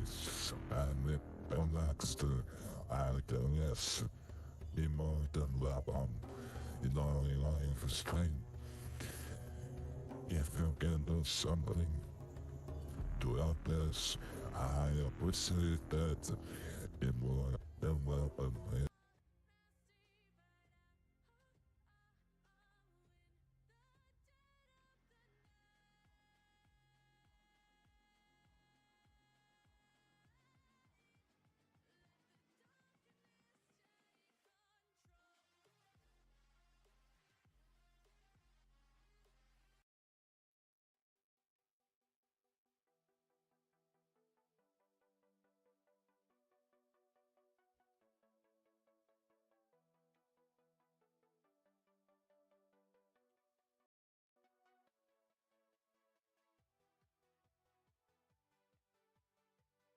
guys, and it next I guess be more than welcome in our life stream. If you can do something to help us, I appreciate that. Be more than welcome.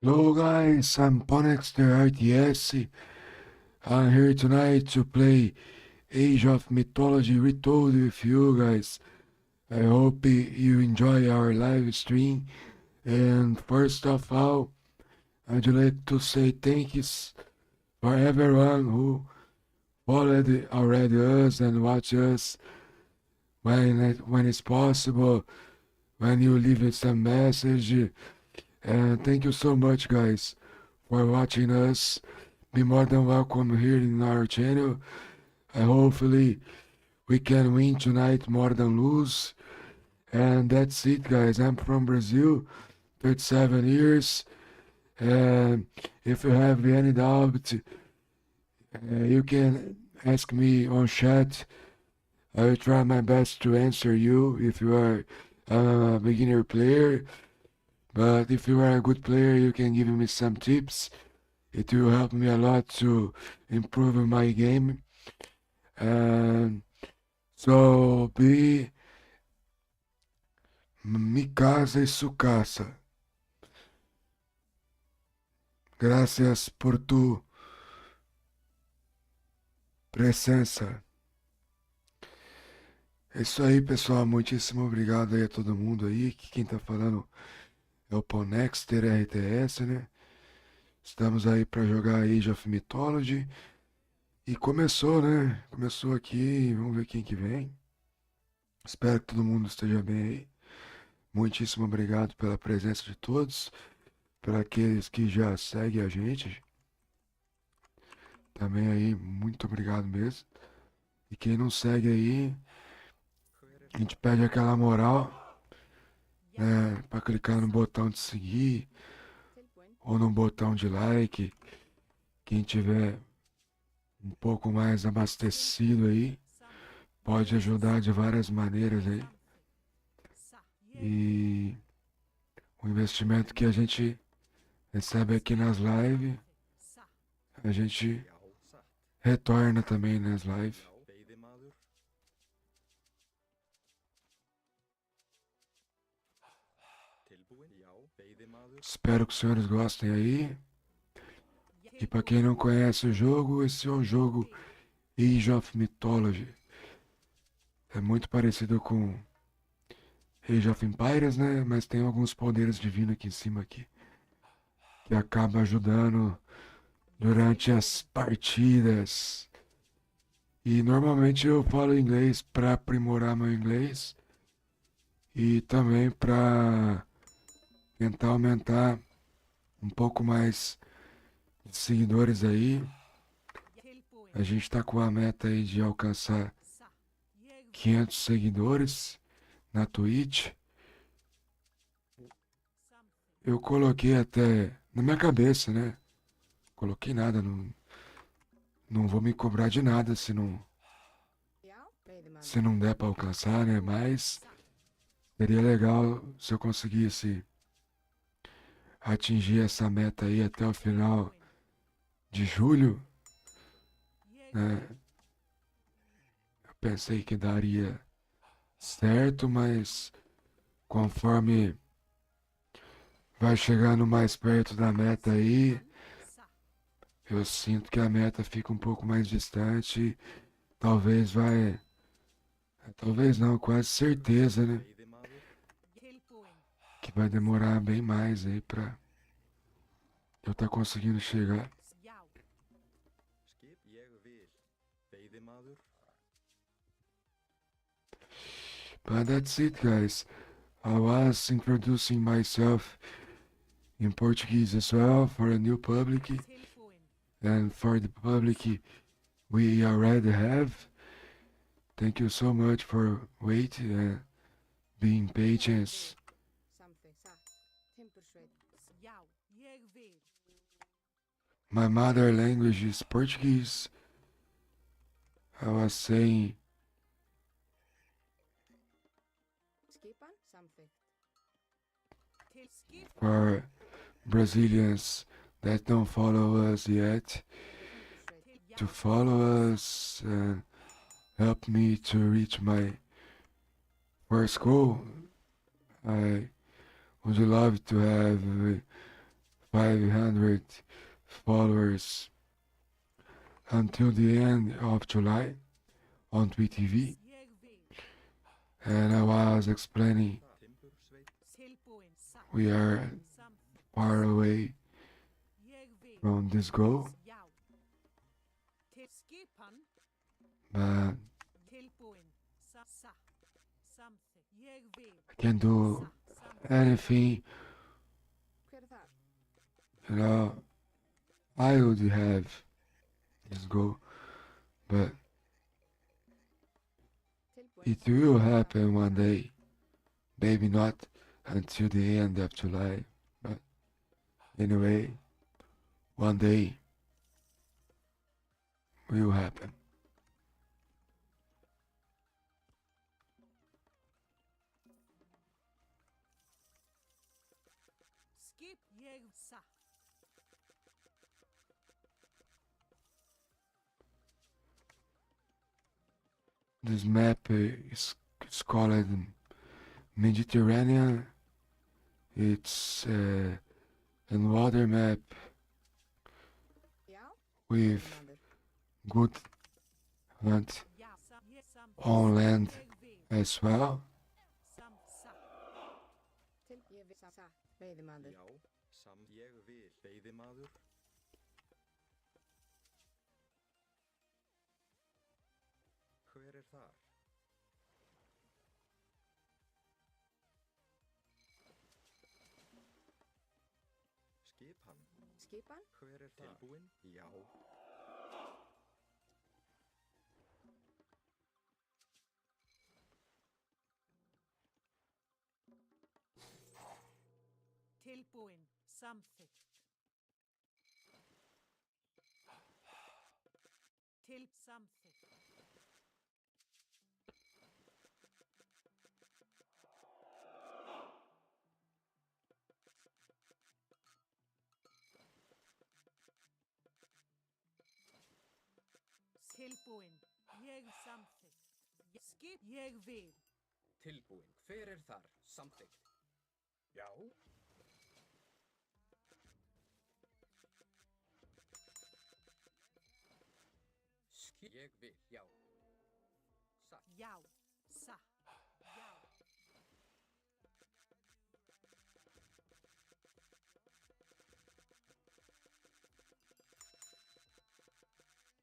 Hello guys, I'm Ponexter RTS. I'm here tonight to play Age of Mythology Retold with you guys. I hope you enjoy our live stream. And first of all, I'd like to say thank yous for everyone who followed already us and watch us when it's possible, when you leave us some message. And thank you so much guys for watching us. Be more than welcome here in our channel. Hopefully we can win tonight more than lose. And that's it guys. I'm from Brazil, 37 years. And if you have any doubt, you can ask me on chat. I will try my best to answer you if you are a beginner player. But if you are a good player, you can give me some tips. It will help me a lot to improve my game. And so be mi casa y su casa. Gracias por tu presença. É isso aí, pessoal. Muitíssimo obrigado aí a todo mundo aí. Que quem tá falando é o Ponexter RTS, né? Estamos aí para jogar Age of Mythology. E começou, né? Começou aqui. Vamos ver quem que vem. Espero que todo mundo esteja bem aí. Muitíssimo obrigado pela presença de todos. Para aqueles que já seguem a gente. Também aí, muito obrigado mesmo. E quem não segue aí, a gente pede aquela moral, né? Para clicar no botão de seguir ou no botão de like. Quem tiver um pouco mais abastecido aí, pode ajudar de várias maneiras aí. E o investimento que a gente recebe aqui nas lives, a gente retorna também nas lives. Espero que os senhores gostem aí. E para quem não conhece o jogo, esse é o jogo Age of Mythology. É muito parecido com Age of Empires, né? Mas tem alguns poderes divinos aqui em cima aqui, que acaba ajudando durante as partidas. E normalmente eu falo inglês para aprimorar meu inglês e também para tentar aumentar um pouco mais de seguidores aí. A gente tá com a meta aí de alcançar 500 seguidores na Twitch. Eu coloquei até na minha cabeça, né? Coloquei nada, não vou me cobrar de nada se não der para alcançar, né? Mas seria legal se eu conseguisse atingir essa meta aí até o final de julho, né? Eu pensei que daria certo, mas conforme vai chegando mais perto da meta aí, eu sinto que a meta fica um pouco mais distante. Talvez vai. Talvez não, quase certeza, né? Que vai demorar bem mais aí Eu tá conseguindo chegar. Já. Skip ég vil. Veiðimaður. But that's it, guys. I was introducing myself in Portuguese as well for a new public, Tilbúin. and for the public we already have. Thank you so much for waiting and being patient. Something satt. Timbursveit. Já. Ég vil. My mother language is Portuguese. I was saying Skipan. Samþykkt. Til skip. for Brazilians that don't follow us yet Timbursveit. Til já. to follow us and help me to reach my first goal. I would love to have 500 followers until the end of July on TweetTV. Ég vil. And I was explaining Timbursveit. Tilbúin. Satt. we are Samþykkt. far away Ég vil. from this goal, Já. Til skipan. but Tilbúin. Satt. Samþykkt. Ég vil. I can do Satt. Samþykkt. anything, Hver er þar? you know. I would have this goal, but Tilbúin. it will happen one day. Maybe not until the end of July, but anyway, one day will happen. Skip. Ég satt. This map is called Mediterranean. It's an water map Já. with Veiðimaður. good hunt Já. Ég samt. on land Ég vil. as well. Samt. Satt. Ég vil. Satt. Veiðimaður. Já. Ég vil. Veiðimaður. Hver er þar? Skipan. Skipan. Hver er þar? Tilbúin? Já. Tilbúin. Samþykkt. Til samþykkt. Tilbúin. Ég samþykkt. Skip. Ég vil. Tilbúin. Hver er þar? Samþykkt. Já. Ég vil. Já. Satt. Já. Satt. Já.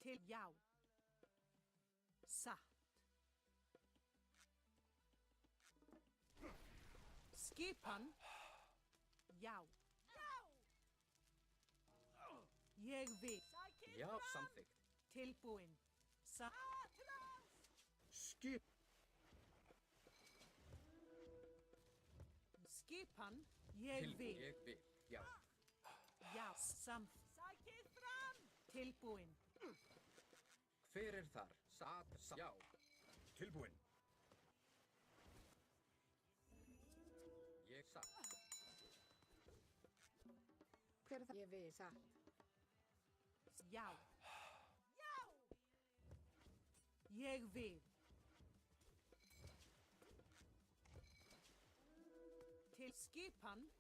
Til já. Satt. Skipan. Já. Ég vil. Já, samþykkt. Tilbúin. Satt. Skip. Skipan. Ég Tilbúin. vil. Ég vil. Já. Já. Samt. Sækið fram. Tilbúin. Hver er þar? Satt. Já. Tilbúin. Ég satt. Hver er það? Ég vil. Satt. Já. Já. Ég vil. Til skipan.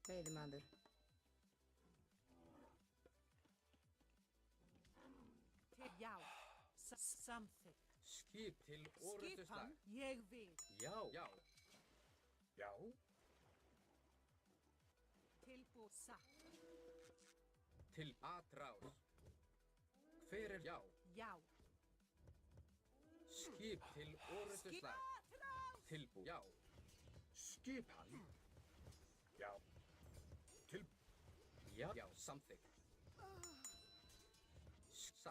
Veiðimaður. Til já. Samþykkt. Skip til orrustuslag. Skipan. Ég vil. Já. Já. Já. Tilbúin. Satt. Til atrás. Hver er já? Já. Skip til orrustuslag. Tilbú. Já. Skipan. Já. Já. Já, samþykkt.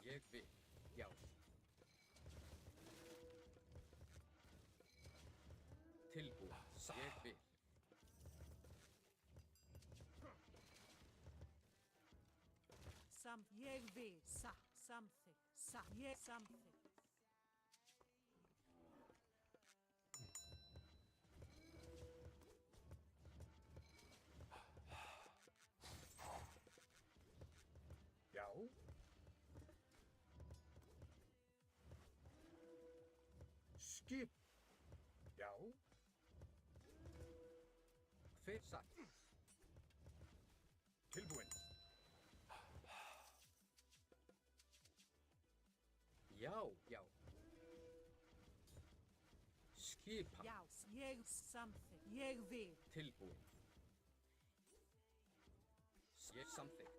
Ég vil. Já. Tilbú. Ég vil. Ég vil. Satt. Samþykkt. Satt. Ég samþykkt. Já. Skip. Já. Hver satt? Tilbúin. Já, já. Skipan. Já. Ég samþykkt. Ég vil. Tilbúin. Ég samþykkt.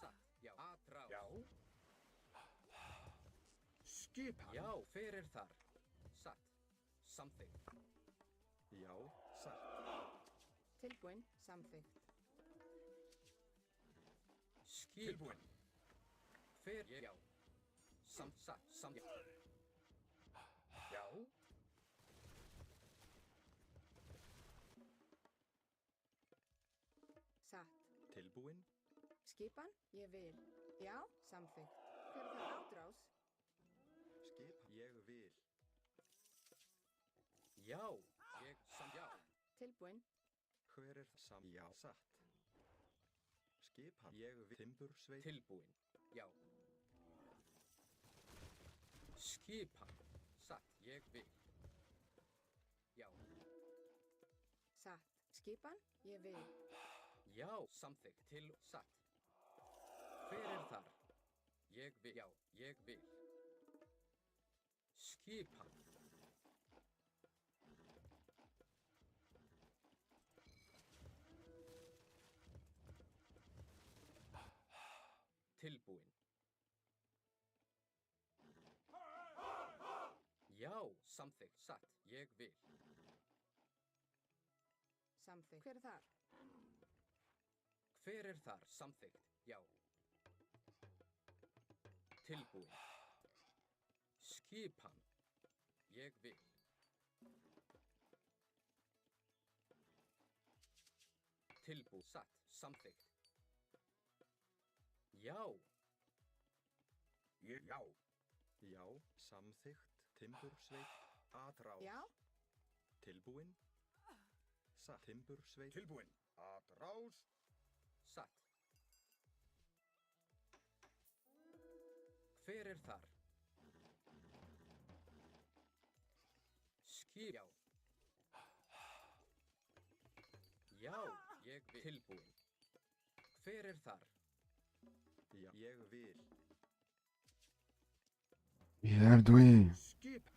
Satt. Já. Atrás. Já. Skipan. Já, hver er þar? Satt. Samþykkt. Já, satt. Tilbúin. Samþykkt. Skipan. Tilbúin. Hver er já? Satt. Já. Já. Satt. Tilbúin. Skipan. Ég vil. Já. Samþykkt. Hver er það átrás? Skipan. Ég vil. Já. Já. Tilbúin. Hver er já, satt. Skipan. Ég vil. Timbursveit. Tilbúin. Já. Skipan. Satt. Ég vil. Já. Satt. Skipan. Ég vil. Já. Samþykkt. Til. Satt. Hver er þar? Ég vil. Já. Ég vil. Skipan. Tilbúin. Já, samþykkt, satt, ég vil. Samþykkt. Hver er þar? Hver er þar? Samþykkt, já. Tilbúin. Skipan. Ég vil. Tilbúin. Satt. Samþykkt. Já. Já. Já, samþykkt. Timbursveit. Atrás. Já. Tilbúin. Satt. Timbursveit. Tilbúin. Atrás. Satt. Hver er þar? Skip. Já. Já, ég vil. Tilbúin. Hver er þar? Já, ég vil. Yeah, doing. Skip.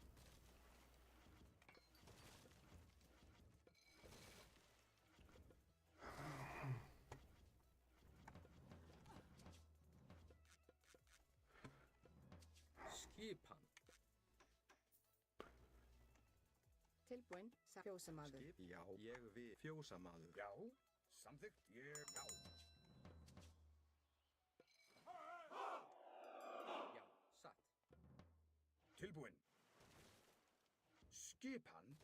Skipan. Tilbúin. Fjósamaður. Skip. Já, ég vil. Fjósamaður. Já. Samþykkt. Ég. Já. Já, satt. Tilbúin. Skipan.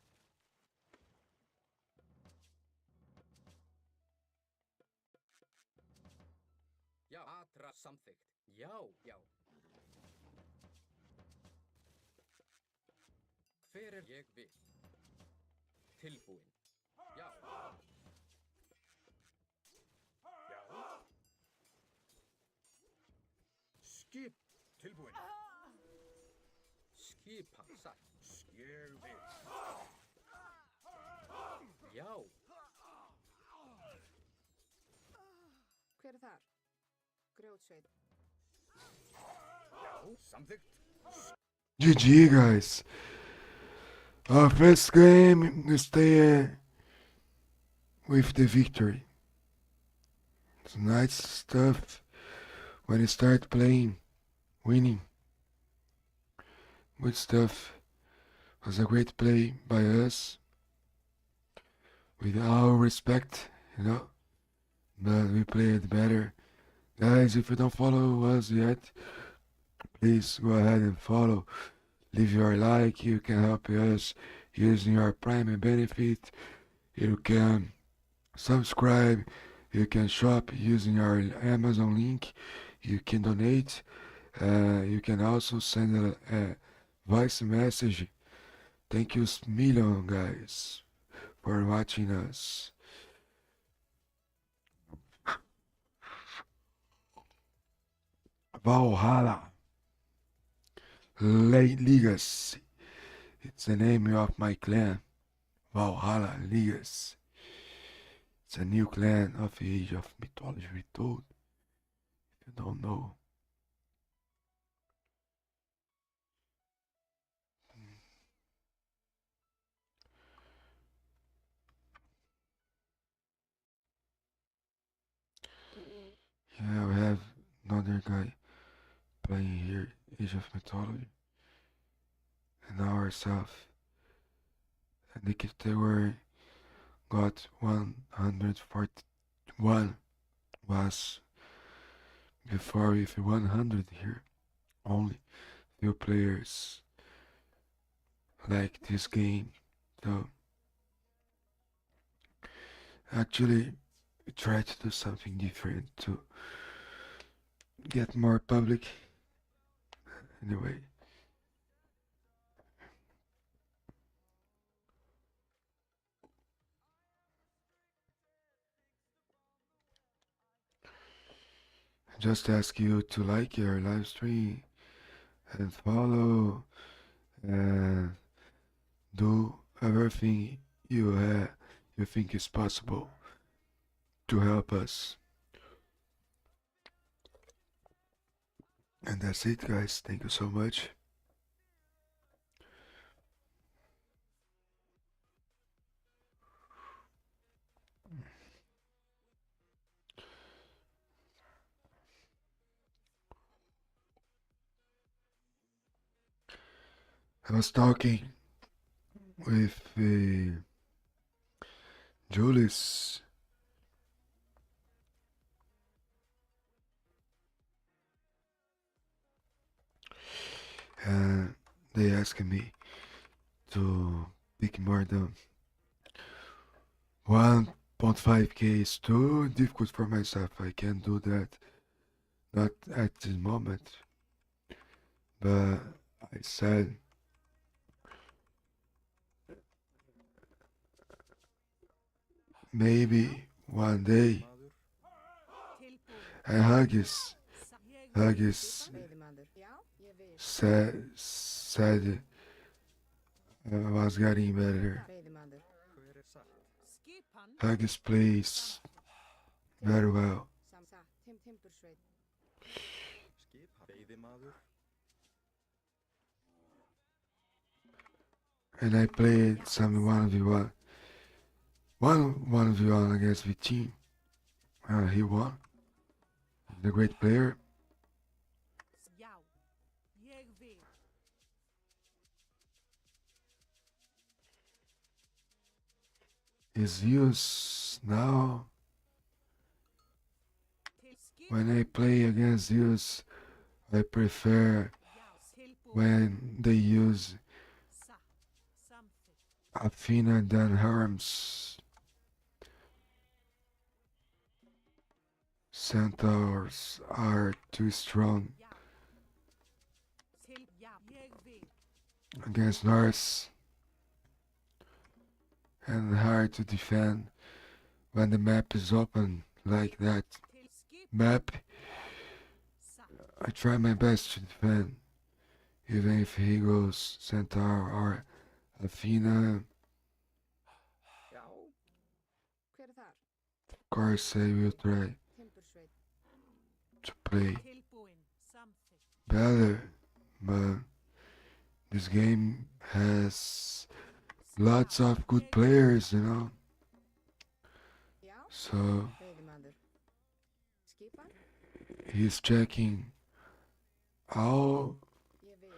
Já, atra samþykkt. Já, já. Hver er ég vil? Tilbúin. Já. Já. Skip. Tilbúin. Skipan. Satt. Ég vil. Já. Hver er þar? Grjótsveit. Já. Samþykkt. GG, guys. Our first game, we stay with the victory. It's nice stuff when you start playing, winning. Good stuff. Was a great play by us. With all respect, you know. But we played better. Guys, if you don't follow us yet, please go ahead and follow. Leave your like. You can help us using your Prime benefit. You can subscribe. You can shop using our Amazon link. You can donate. You can also send a voice message. Thank you million, guys, for watching us. Valhalla Legacy. It's the name of my clan. Valhalla Legacy. It's a new clan of Age of Mythology Retold. If you don't know. Yeah, we have another guy playing here, Age of Mythology. And ourselves. And the category got 141 was before with 100 here. Only few players like this game. So actually try to do something different to get more public. Anyway. Just ask you to like your live stream and follow and do everything you think is possible to help us. And that's it, guys. Thank you so much. I was talking with Julius. And they asked me to pick more than 1.5k is too difficult for myself. I can't do that. Not at this moment. But I said maybe one day. And Haggis Veiðimaður. Já, ég vil. said I was getting better. Veiðimaður. Hver er satt? Skipan. Haggis plays very well. Samsa. Timbursveit. Skip. Veiðimaður. And I played some 1v1. 1v1 against the team. He won. He's a great player. Já, ég vil. His views now, Til skipan. when I play against Zeus, I prefer Já, tilbúin. when they use Satt. Samþykkt. Athena than Hermes. Centaurs are too strong Já. Já, ég vil. against Norse and hard to defend when the map is open like that. Til skipan. Map, Satt. I try my best to defend, even if he goes Centaur or Athena. Já. Hver er þar? Of course, I will try Timbursveit. to play Tilbúin. Samþykkt. better, but this game has lots of good players, you know. Já, So veiðimaður. Skipan? He's checking all Ég vil.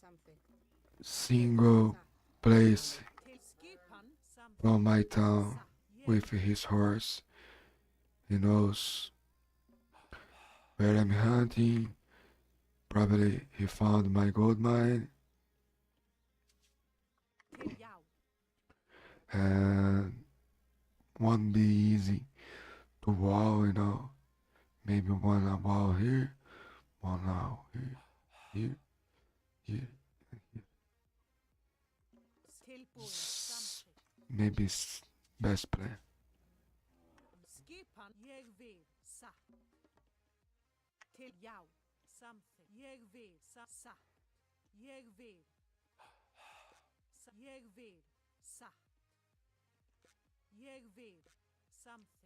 Samþykkt. single place Til skipan samþykkt. from my town Satt. Ég with his horse. He knows where I'm hunting. Probably he found my gold mine til já. and won't be easy to wall, you know. Maybe one a wall here, one now here, here, here. Tilbúin samþykkt. Maybe best plan. Skipan ég vil. Satt. Til já. Samþykkt. Ég vil. Satt. Ég vil. Ég vil. Satt. Ég vil. Samþykkt.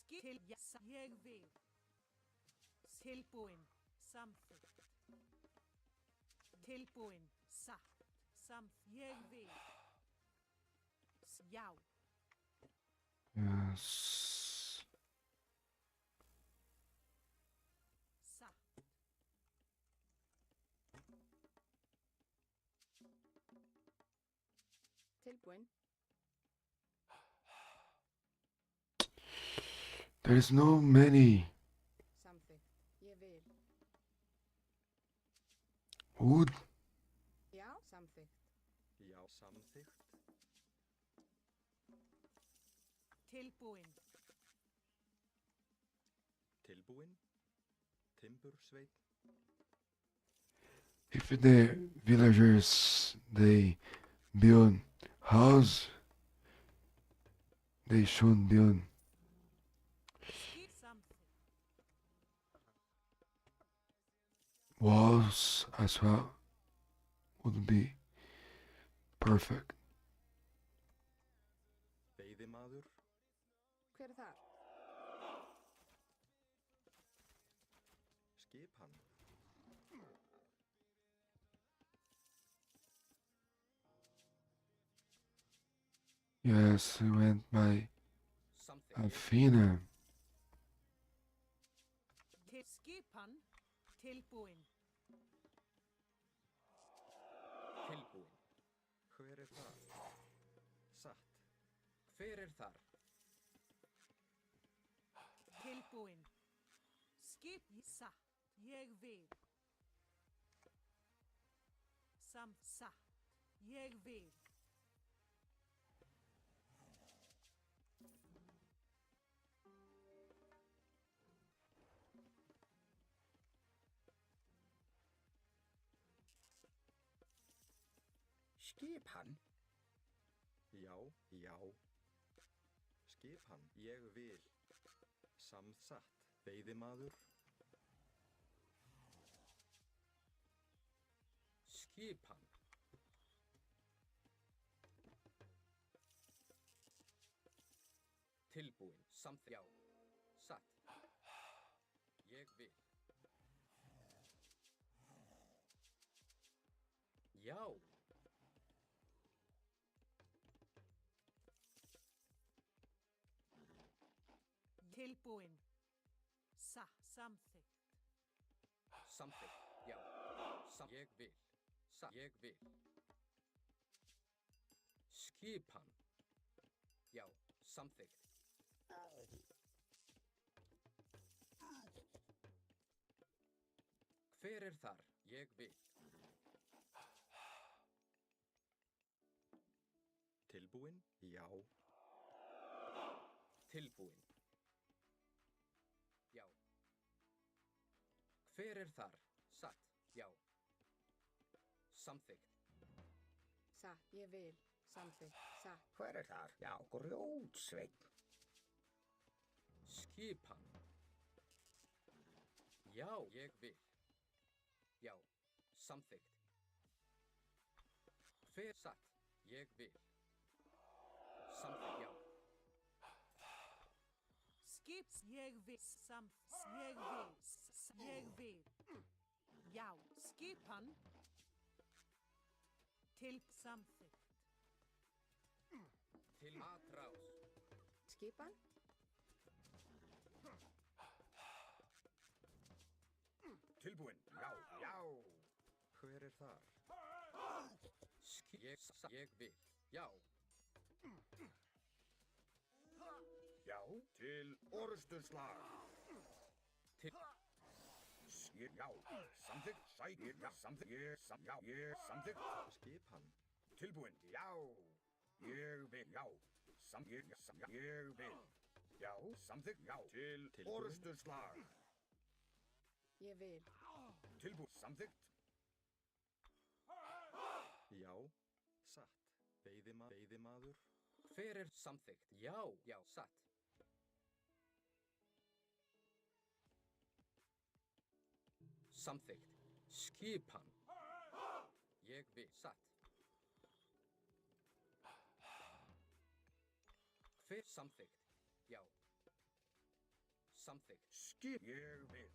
Til já. Ég vil. Tilbúin. Samþykkt. Tilbúin. Satt. Ég vil. Já. Yes. Satt. Tilbúin. There's no many Samþykkt. Ég vil. wood. Já. Samþykkt. Já, samþykkt. Tilbúin. Tilbúin. Timbursveit. If the villagers they build house, they should build Samþykkt. walls as well. Would be perfect. Veiðimaður. Hver er þar? Skipan. Yes, we went by Samþykkt. Ég Athena. Til skipan. Tilbúin. tilbúin. Hver er það? Satt. Hver er þar? Tilbúin. Skip. Satt. Ég vil. Satt. Ég vil. Skipan. Já, já. Skipan. Ég vil. Samsatt. Veiðimaður. Skipan. Tilbúin. Samt já. Satt. Ég vil. Já. Tilbúin. Samþykkt. Samþykkt. Já. Ég vil. Satt. Ég vil. Skipan. Já. Samþykkt. Hver er þar? Ég vil. Tilbúin. Já. Tilbúin. Já. Hver er þar? Satt. Já. Samþykkt. Satt. Ég vil. Samþykkt. Satt. Hver er þar? Já, grjótsveit. Skipan. Já, ég vil. Já. Samþykkt. Hver satt? Ég vil. Samþykkt. Já. Skip. Ég vil. Ég vil. Ég vil. Já. Skipan. Til samþykkt. Til matrás. Skipan. Tilbúin. Já, já. Hver er þar? Ég vil. Já. Já, til orustuslag. Til. Já, samþykkt. Sækir. Já, samþykkt. Ég samþykkt. Skip hann. Tilbúin. Já. Ég vil. Já. Ég vil. Já, samþykkt. Já, til Tilbúin. orustuslag. Ég vil. Tilbúin. Samþykkt. Já. Satt. Veiðimaður. Hver er samþykkt? Já, já, satt. Samþykkt. Skipan. Ég vil. Satt. Hver samþykkt? Já. Samþykkt. Skip. Ég vil.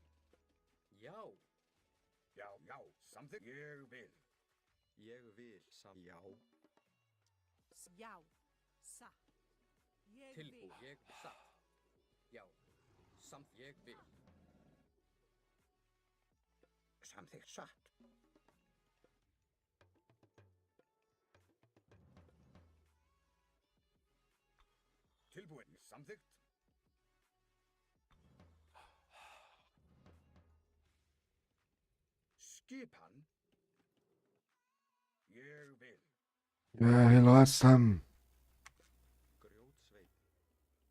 Já. Já, já, samþykkt. Ég vil. Ég vil. Já. Já. Satt. Ég Tilbúin. vil. Ég satt. Já. Samt ég vil. Samþykkt satt. Tilbúin. Samþykkt. Skipan. Ég vil. Yeah, hello, Sam. Grjótsveit.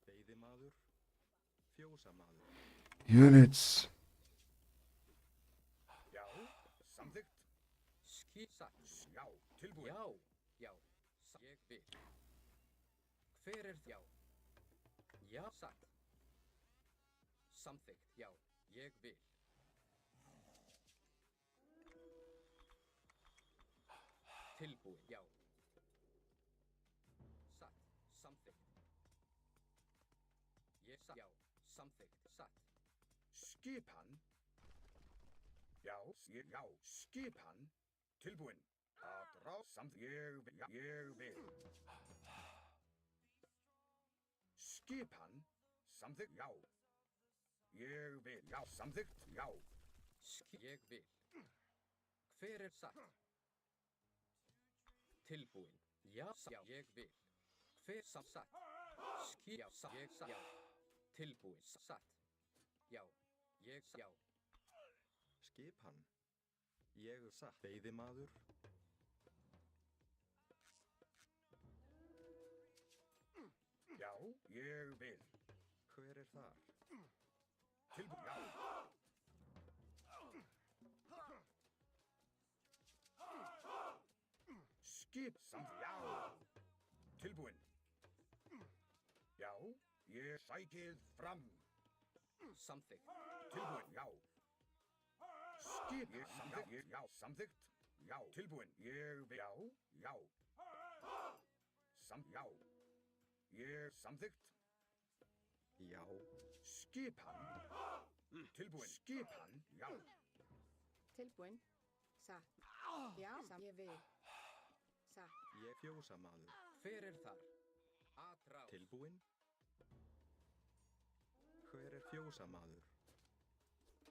Veiðimaður. Fjósamaður. Units. Já, samþykkt. Satt. Já, tilbúin. Já. Já. Ég vil. Hver er já? Já, satt. Samþykkt. Já. Ég vil. Tilbúin. Já. Satt. Samþykkt. Ég satt. Já. Samþykkt. Satt. Skipan. Já, já, skipan. Tilbúin. Að rá samt ég vil. Já, ég vil. Skipan. Samþykkt. Já. Ég vil. Já, samþykkt. Já. Ég vil. Hver er satt? Tilbúin. Já, já, ég vil. Hver satt? Já, satt. Ég satt. Já. Tilbúin. Satt. Já. Ég satt. Já. Skip hann. Ég satt. Veiðimaður. Já, ég vil. Hver er þar? Tilbúin. Já. Skip samt. Já. Tilbúin. Já, ég sækið fram. Samþykkt. Tilbúin. Já. Skip. Ég samþykkt. Já, samþykkt. Já, tilbúin. Ég vil. Já, já. Já. Ég samþykkt. Já. Skipan. Tilbúin. Skipan. Já. Tilbúin. Satt. Já, ég vil. Satt. Ég fjósamaður. Hver er þar? Atrás. Tilbúin. Hver er fjósamaður?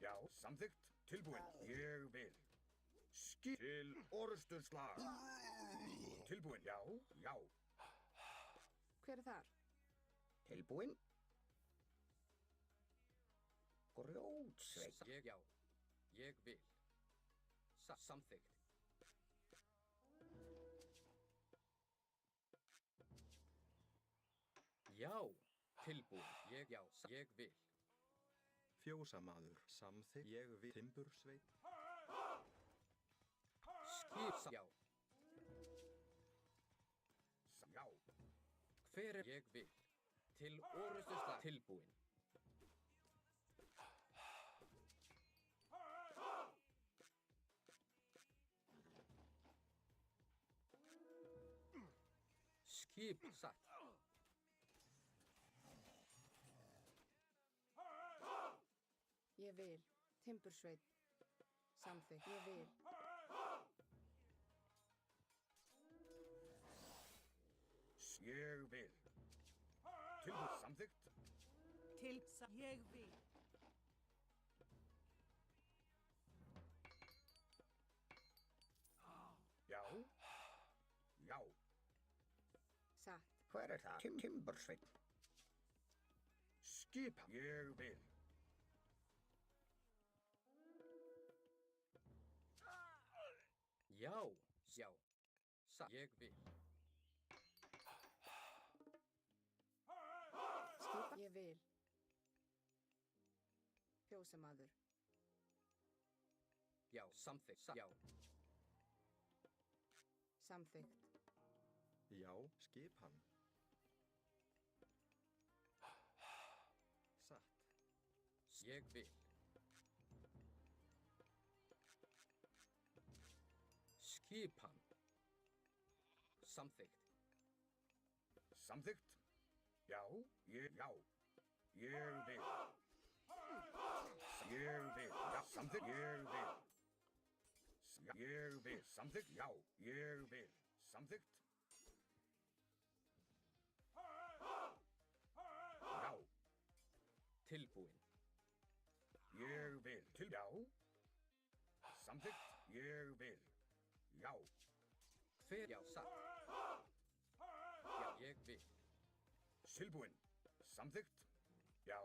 Já, samþykkt. Tilbúin. Ég vil. Skip til orustuslag. Tilbúin. Já, já. Hver er þar? Tilbúin. Grjótsveit. Ég já. Ég vil. Samþykkt. Já. Tilbúin. Ég já. Ég vil. Fjósamaður. Samþykkt. Ég vil. Timbursveit. Skip. Já. Já. Hver er ég vil? Til orustuslag. Tilbúin. Skip satt. Ég vil. Timbursveit. Samþykkt. Ég vil. Ég vil. Tilbúin. Samþykkt. Til. Ég vil. er það timbursveit. Skipan. Ég vil. Já, já, satt, ég vil. Skipa. Ég vil. Fjósamaður. Já, samþykkt, já. Samþykkt. Já, skipan. Satt. Ég vil. Skipan. Samþykkt. Samþykkt. Já, já. Ég vil. Ég vil. Já, samþykkt. Ég vil. Ég vil. Samþykkt. Já, ég vil. Samþykkt. Já, Tilbúin. ég vil. Já. Samþykkt. Ég vil. Já. Hver, já, satt. Já, ég vil. Tilbúin. Samþykkt. Já.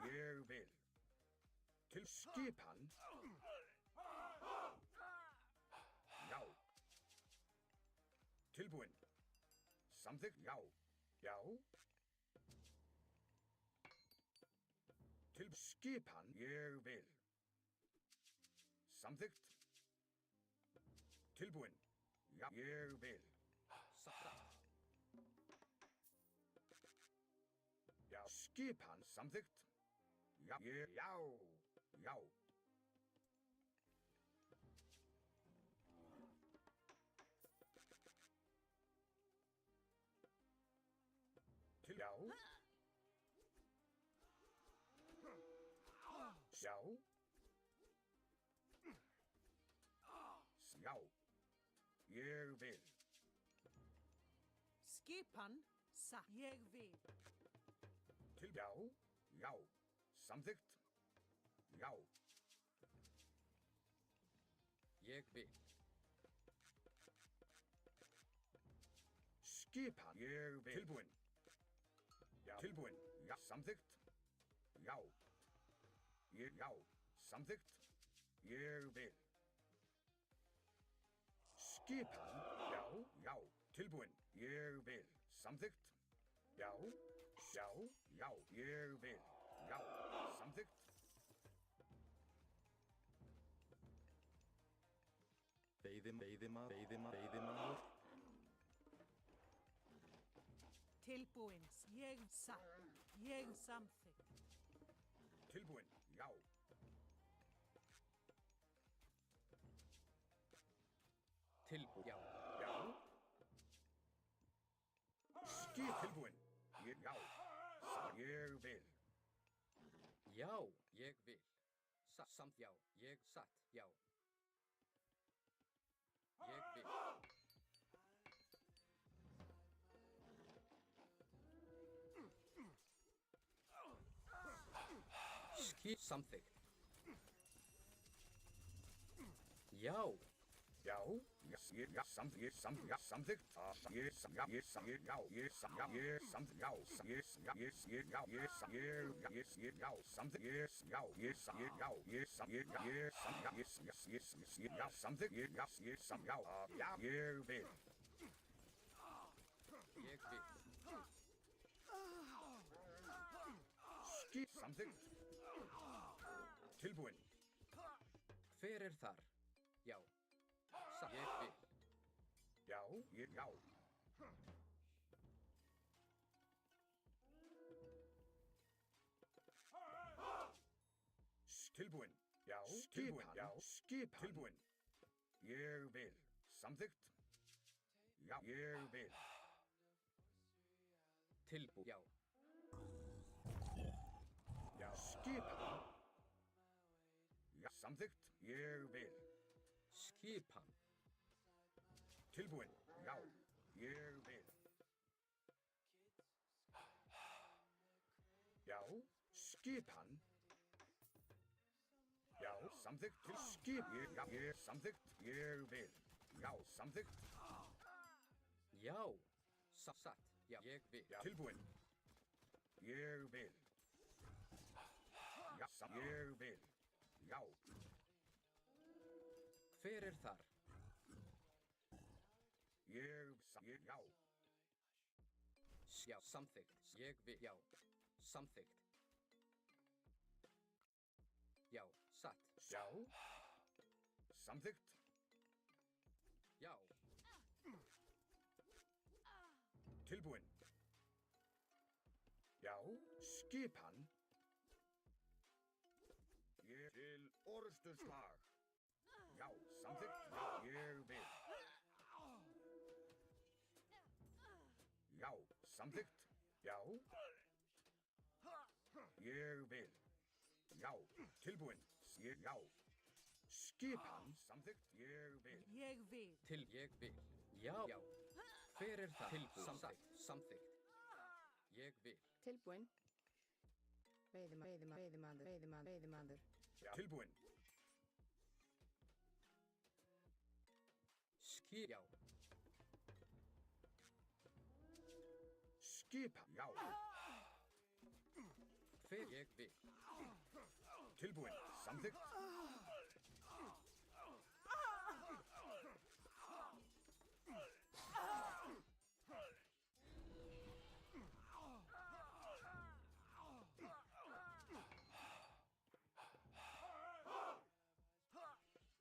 Ég vil. Til skipan. Já. Tilbúin. Samþykkt. Já. Já. Til skipan. Ég vil. Samþykkt. Tilbúin. Já. Ég vil. Satt. Já. Skipan. Samþykkt. Já. Já. Já. Til já. Já. Já. Ég vil. Skipan. Satt. Ég vil. Til já. Já. Samþykkt. Já. Ég vil. Skipan. Ég vil. Tilbúin. Já. Tilbúin. Já. Samþykkt. Já. Já. Samþykkt. Ég vil. Skipan. Já. Já. Tilbúin. Ég vil. Samþykkt. Já. Já. Já. Ég vil. Já. Samþykkt. Veiðimaður. Tilbúin. Ég satt. Ég samþykkt. Tilbúin. Já. Tilbúin. Já. Já. Skip tilbúin. Já. Ég vil. Já, ég vil. Satt, samt, já, ég satt, já. Ég vil. Skip samþykkt. Já, Já. Já. Samþykkt. Samþykkt. ég vil. Samþykkt. Tilbúin. Hver er þar? Já. Satt, ég vil. Já. Já. Tilbúin. Já. Tilbúin. Já. Skip. Tilbúin. Ég vil. Samþykkt. Já. Ég vil. Tilbúin. Já. Já. Skip. Já. Samþykkt. Ég vil. Skipan. Tilbúin. Já. Ég vil. Já. Skipan. Já. Samþykkt til skip. Samþykkt. Ég vil. Já. Samþykkt. Já. satt. Já, ég vil. Já, tilbúin. Ég vil. Já, ég vil. Já. Hver er þar? Já. Já, samþykkt. Ég vil. Já, samþykkt. Já, satt. Já. Samþykkt. Já, Tilbúin. Já, skipan. Ég til orrustuslag. Já, samþykkt. Já, ég vil. Já, samþykkt. Já. Ég vil. Já, tilbúin. Já. Skipan. Samþykkt. Ég vil. Ég vil. ég vil. Já. Já. Hver er það? Tilbúin. Samþykkt. Ég vil. Tilbúin. Veiðimaður. Já, tilbúin. Já. Skipan. Já, Hver ég vil. tilbúin. Samþykkt.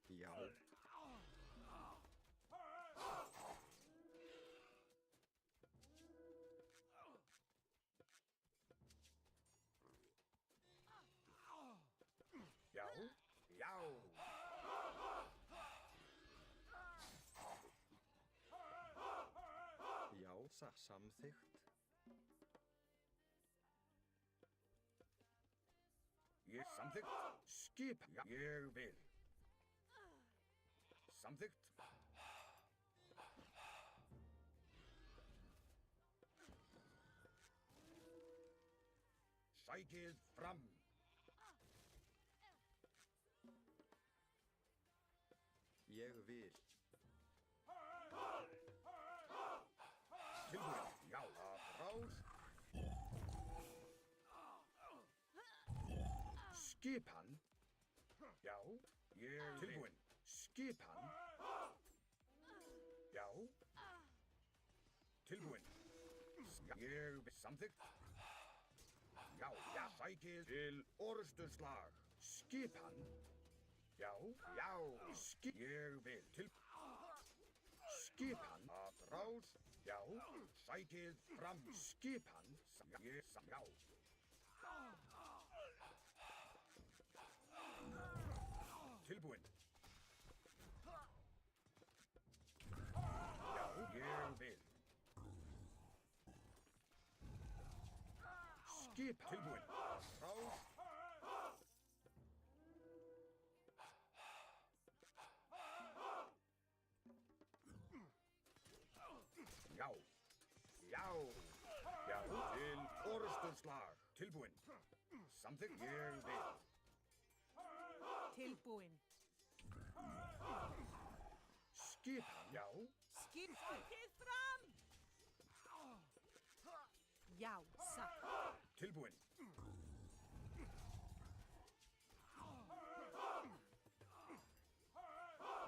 Já. Já. Já. Já, samþykkt. Ég samþykkt. Skipan. Já, ég vil. Samþykkt. Sækið fram. Ég vil. Tilbúin. Já, rás. Skipan. Já, ég tilbúin. Skipan. Já. Tilbúin. Ég samþykkt. Já, já, sækið til orrustuslag. Skipan. Já, já, ég vil til. Skipan. Rás. Já, sækið fram. Skipan. Já. Tilbúin. Já, ég vil. Skip tilbúin. Rás. Já. Já. Já, til orrustuslag. Tilbúin. Samþykkt. Ég vil. Tilbúin. Skipan. Já. Skipið fram. Já, satt. Tilbúin.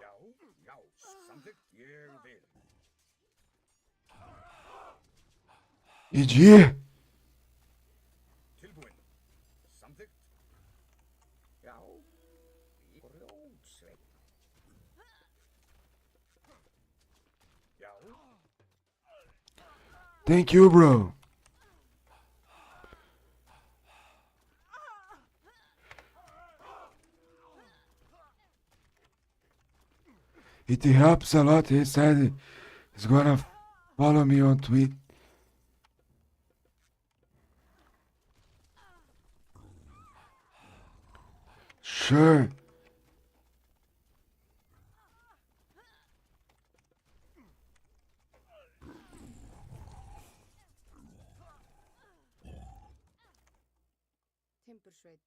Já. Já. Samþykkt. Ég vil. GG. Tilbúin. Samþykkt. Já. Grjótsveinn. Já. Thank you, bro. It helps a lot. He said he's gonna follow me on tweet. Sure. Timbursveit.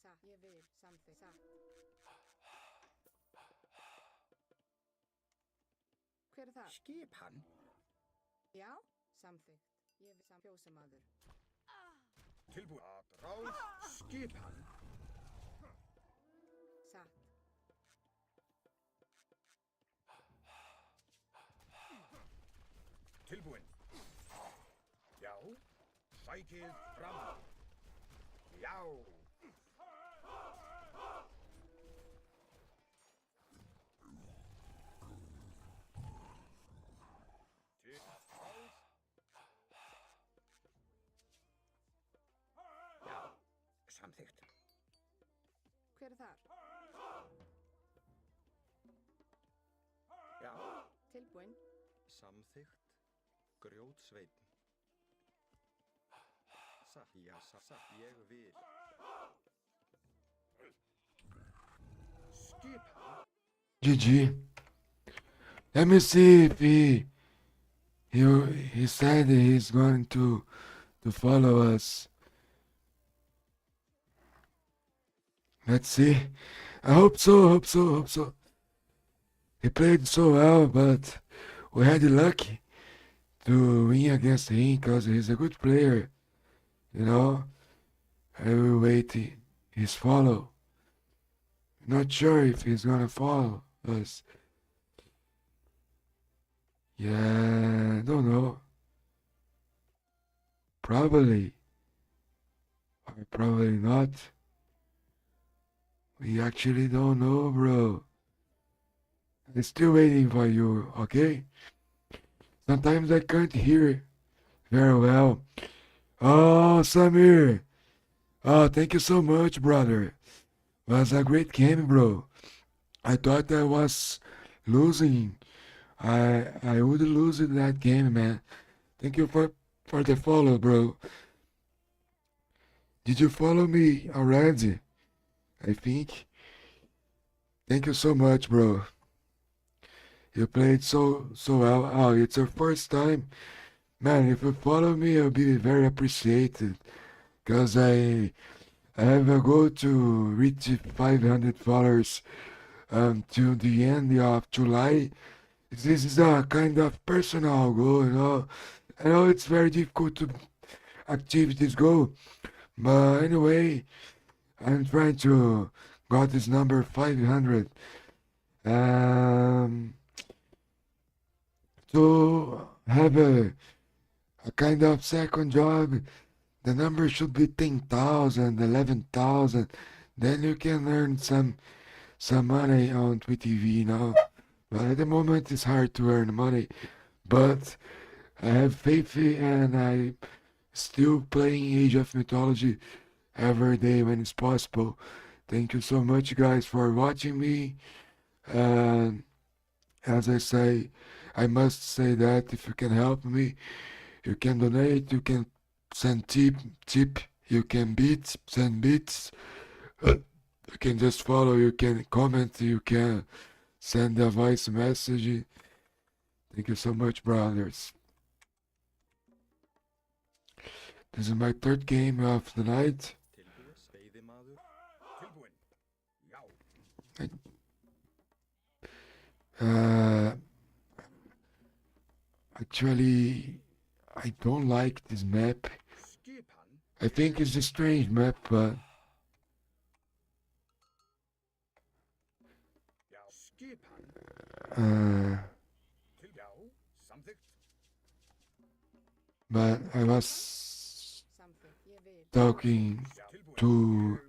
Satt. Ég vil. Samþykkt. Satt. Hver er það? Skipan. Já. Samþykkt. Ég vil kjósamaður. Tilbúin að ráð skipan. Satt. Tilbúin. Já. Sækið fram. Já. Til að ráð. Já. Samþykkt. Hver er þar? Já. Tilbúin. Samþykkt. Grjótsveinn. Satt. Já, satt. Ég vil. Skipan. GG. Let me see if he said he's going to follow us. Let's see. I hope so. He played so well, but we had the luck to win against him because he's a good player. You know, I will wait his follow. Not sure if he's gonna follow us. Yeah, I don't know. Probably. Or probably not. We actually don't know, bro. I'm still waiting for you, okay? Sometimes I can't hear very well. Oh, Samir. Oh, thank you so much, brother. It was a great game, bro. I thought I was losing. I would lose in that game, man. Thank you for the follow, bro. Did you follow me already? I think. Thank you so much, bro. You played so well. Oh, it's your first time. Man, if you follow me, I'll be very appreciated. Because I have a goal to reach 500 followers until the end of July. This is a kind of personal goal, you know. I know it's very difficult to achieve this goal. But anyway, I'm trying to got this number 500. To have a kind of second job, the number should be 10,000, 11,000. Then you can earn some money on Twitch TV, you know. But at the moment it's hard to earn money. But I have faith and I still playing Age of Mythology every day when it's possible. Thank you so much, guys, for watching me. And as I say, I must say that if you can help me, you can donate, you can send tip, you can send bits, you can just follow, you can comment, you can send a voice message. Thank you so much, brothers. This is my third game of the night. Tilbúin. Veiðimaður. Tilbúin. Já. Actually, I don't like this map. Skipan. I think it's a strange map, but Já. Skipan. Já. Samþykkt. but I was Samþykkt. Ég vil. talking Já. Tilbúin. to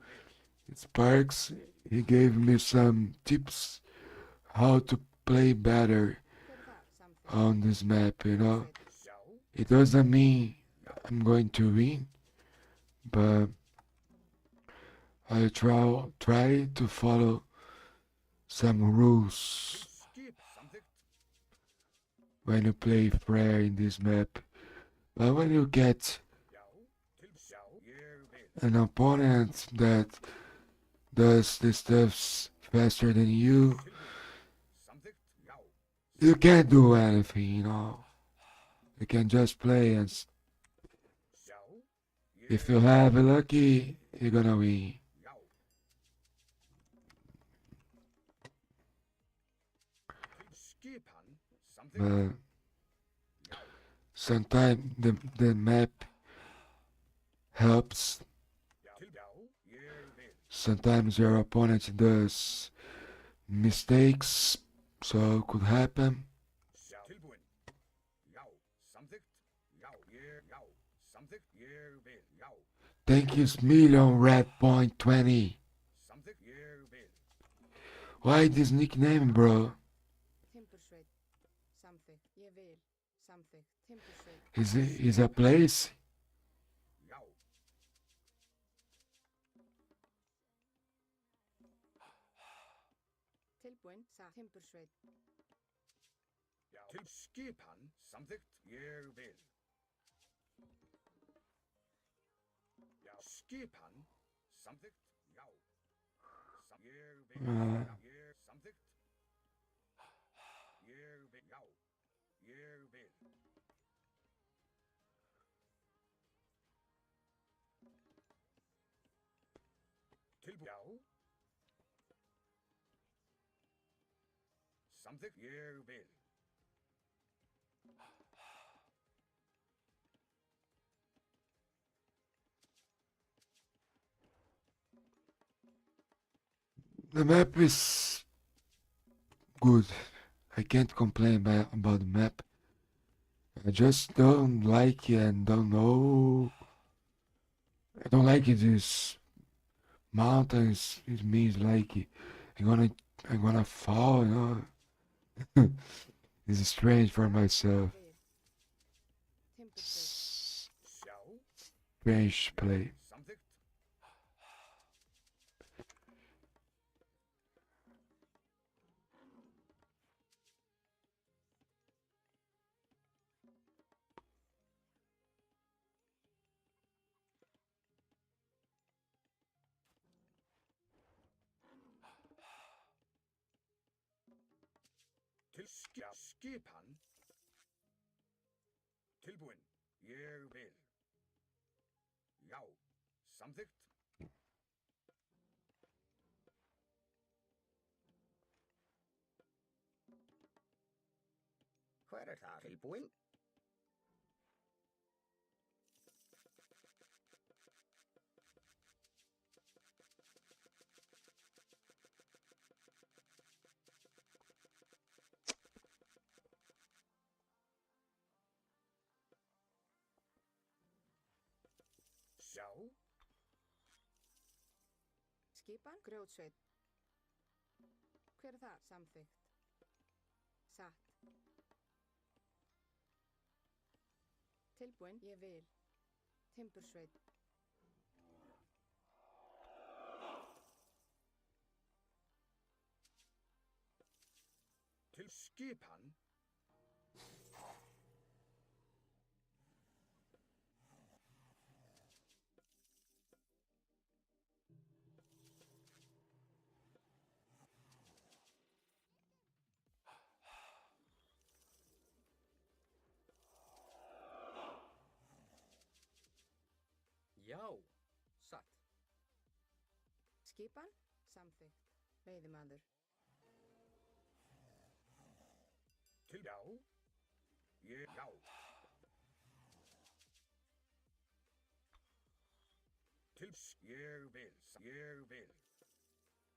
Sparks. He gave me some tips how to play better Hver er þar? Samþykkt. on this map, you know. Já. It doesn't mean I'm going to win, but I try to follow some rules Skip. Samþykkt. when you play Freyr in this map. But when you get Já. Já. Ég vil. an opponent that does the stuffs faster than you, Samþykkt. Já. you can't do anything, you know. You can just play and Já. if you have lucky, you're gonna win. Já. Skipan. Samþykkt. But Sometimes the map helps. Já, ég vil. Sometimes your opponent does mistakes, so it could happen. Já. Tilbúin. Já, samþykkt. Já, samþykkt. Ég vil. Já, Thank you, Million Red Point 20. samþykkt. Ég vil. Why this nickname, bro? Timbursveit. Samþykkt. Ég vil. Samþykkt. Timbursveit. Is a place? Já. Tilbúin. Timbursveit. Já. Til skipan. Samþykkt. Ég vil. Já. Skipan. Samþykkt. Já. Ég vil. Já. Ég samþykkt. Ég vil. Já. Ég vil. Tilbúin. Já. Samþykkt. Ég vil. The map is good. I can't complain about the map. I just don't like it and don't know. I don't like it. These mountains. It means like I'm gonna fall. You know. This is strange for myself. Vil. Timbursveit. Já. Strange play. Samþykkt. Til skipan. Tilbúin. Ég vil. Já. Samþykkt. Hver er það? Tilbúin. Sjá. Skipan. Grjótsveit. Hver er það? Samþykkt. Satt. Tilbúin. Ég vil. Timbursveit. Til skipan. Já, satt. Skipan. Samþykkt. Veiðimaður. Til já. Ég já. Til ég vil. Ég vil.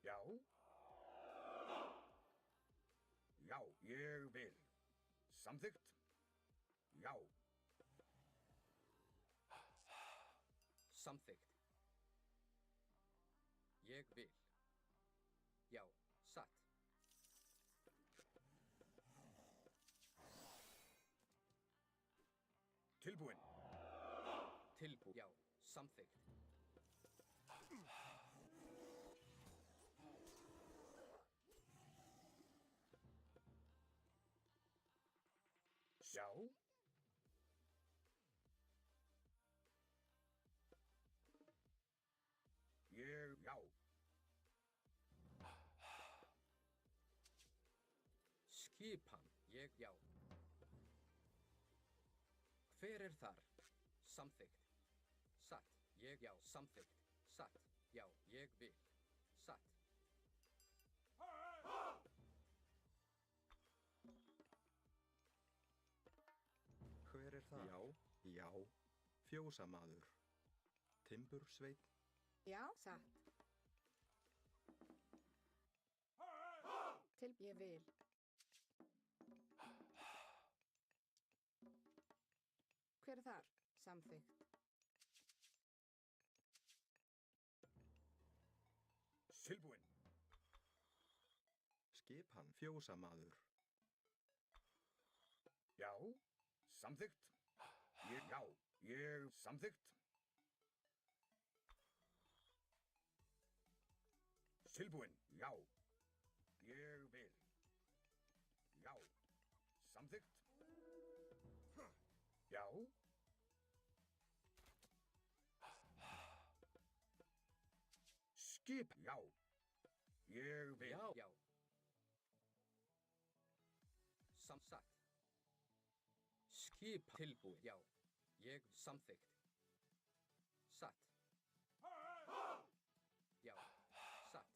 Já. Já, ég vil. Samþykkt. Já. Samþykkt. Ég vil. Já, satt. Tilbúin. Já, samþykkt. Sjá. Ég já. Skipan. Ég já. Hver er þar? Samþykkt. Satt. Ég já. Samþykkt. Satt. Já, ég vil. Satt. Hver er það? Já. Fjósamaður. Timbursveinn. Já, satt. Ég vil. Hver er þar? Samþykkt. Tilbúinn. Skipan. Fjósamaður. Já, samþykkt. Ég samþykkt. Tilbúinn. Já. Ég vil. Já, samþykkt. Já. Skip. Já. Ég vil. Já. Samsatt. Skip tilbúið. Já. Ég samþykkt. Satt. Já. Satt.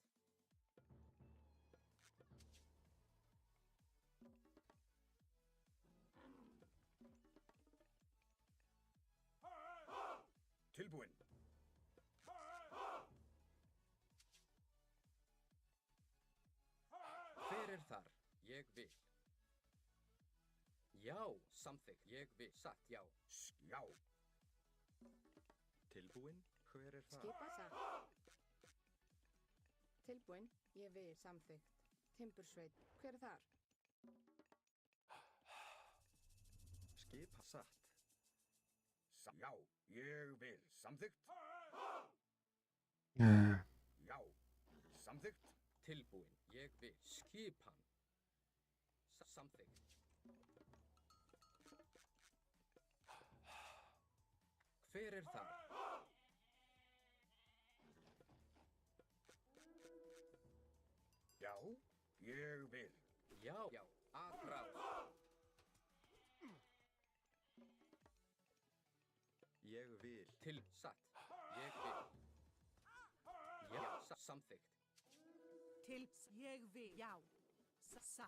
Tilbúinn. Hver er þar? Ég vil. Já, samþykkt. Ég vil. Satt, já. Já. Tilbúinn. Hver er það? Skipa satt. Tilbúinn. Ég vil. Samþykkt. Timbursveit. Hver er þar? Skipa satt. Já, ég vil. Samþykkt. Já, samþykkt. Tilbúinn. Ég vil. Skipan. Samþykkt. Hver er þar? Já, ég vil. Já. Aðrás. Ég vil. Til. Satt. Ég vil. Já, samþykkt. Til. Ég vil. Já. Sa.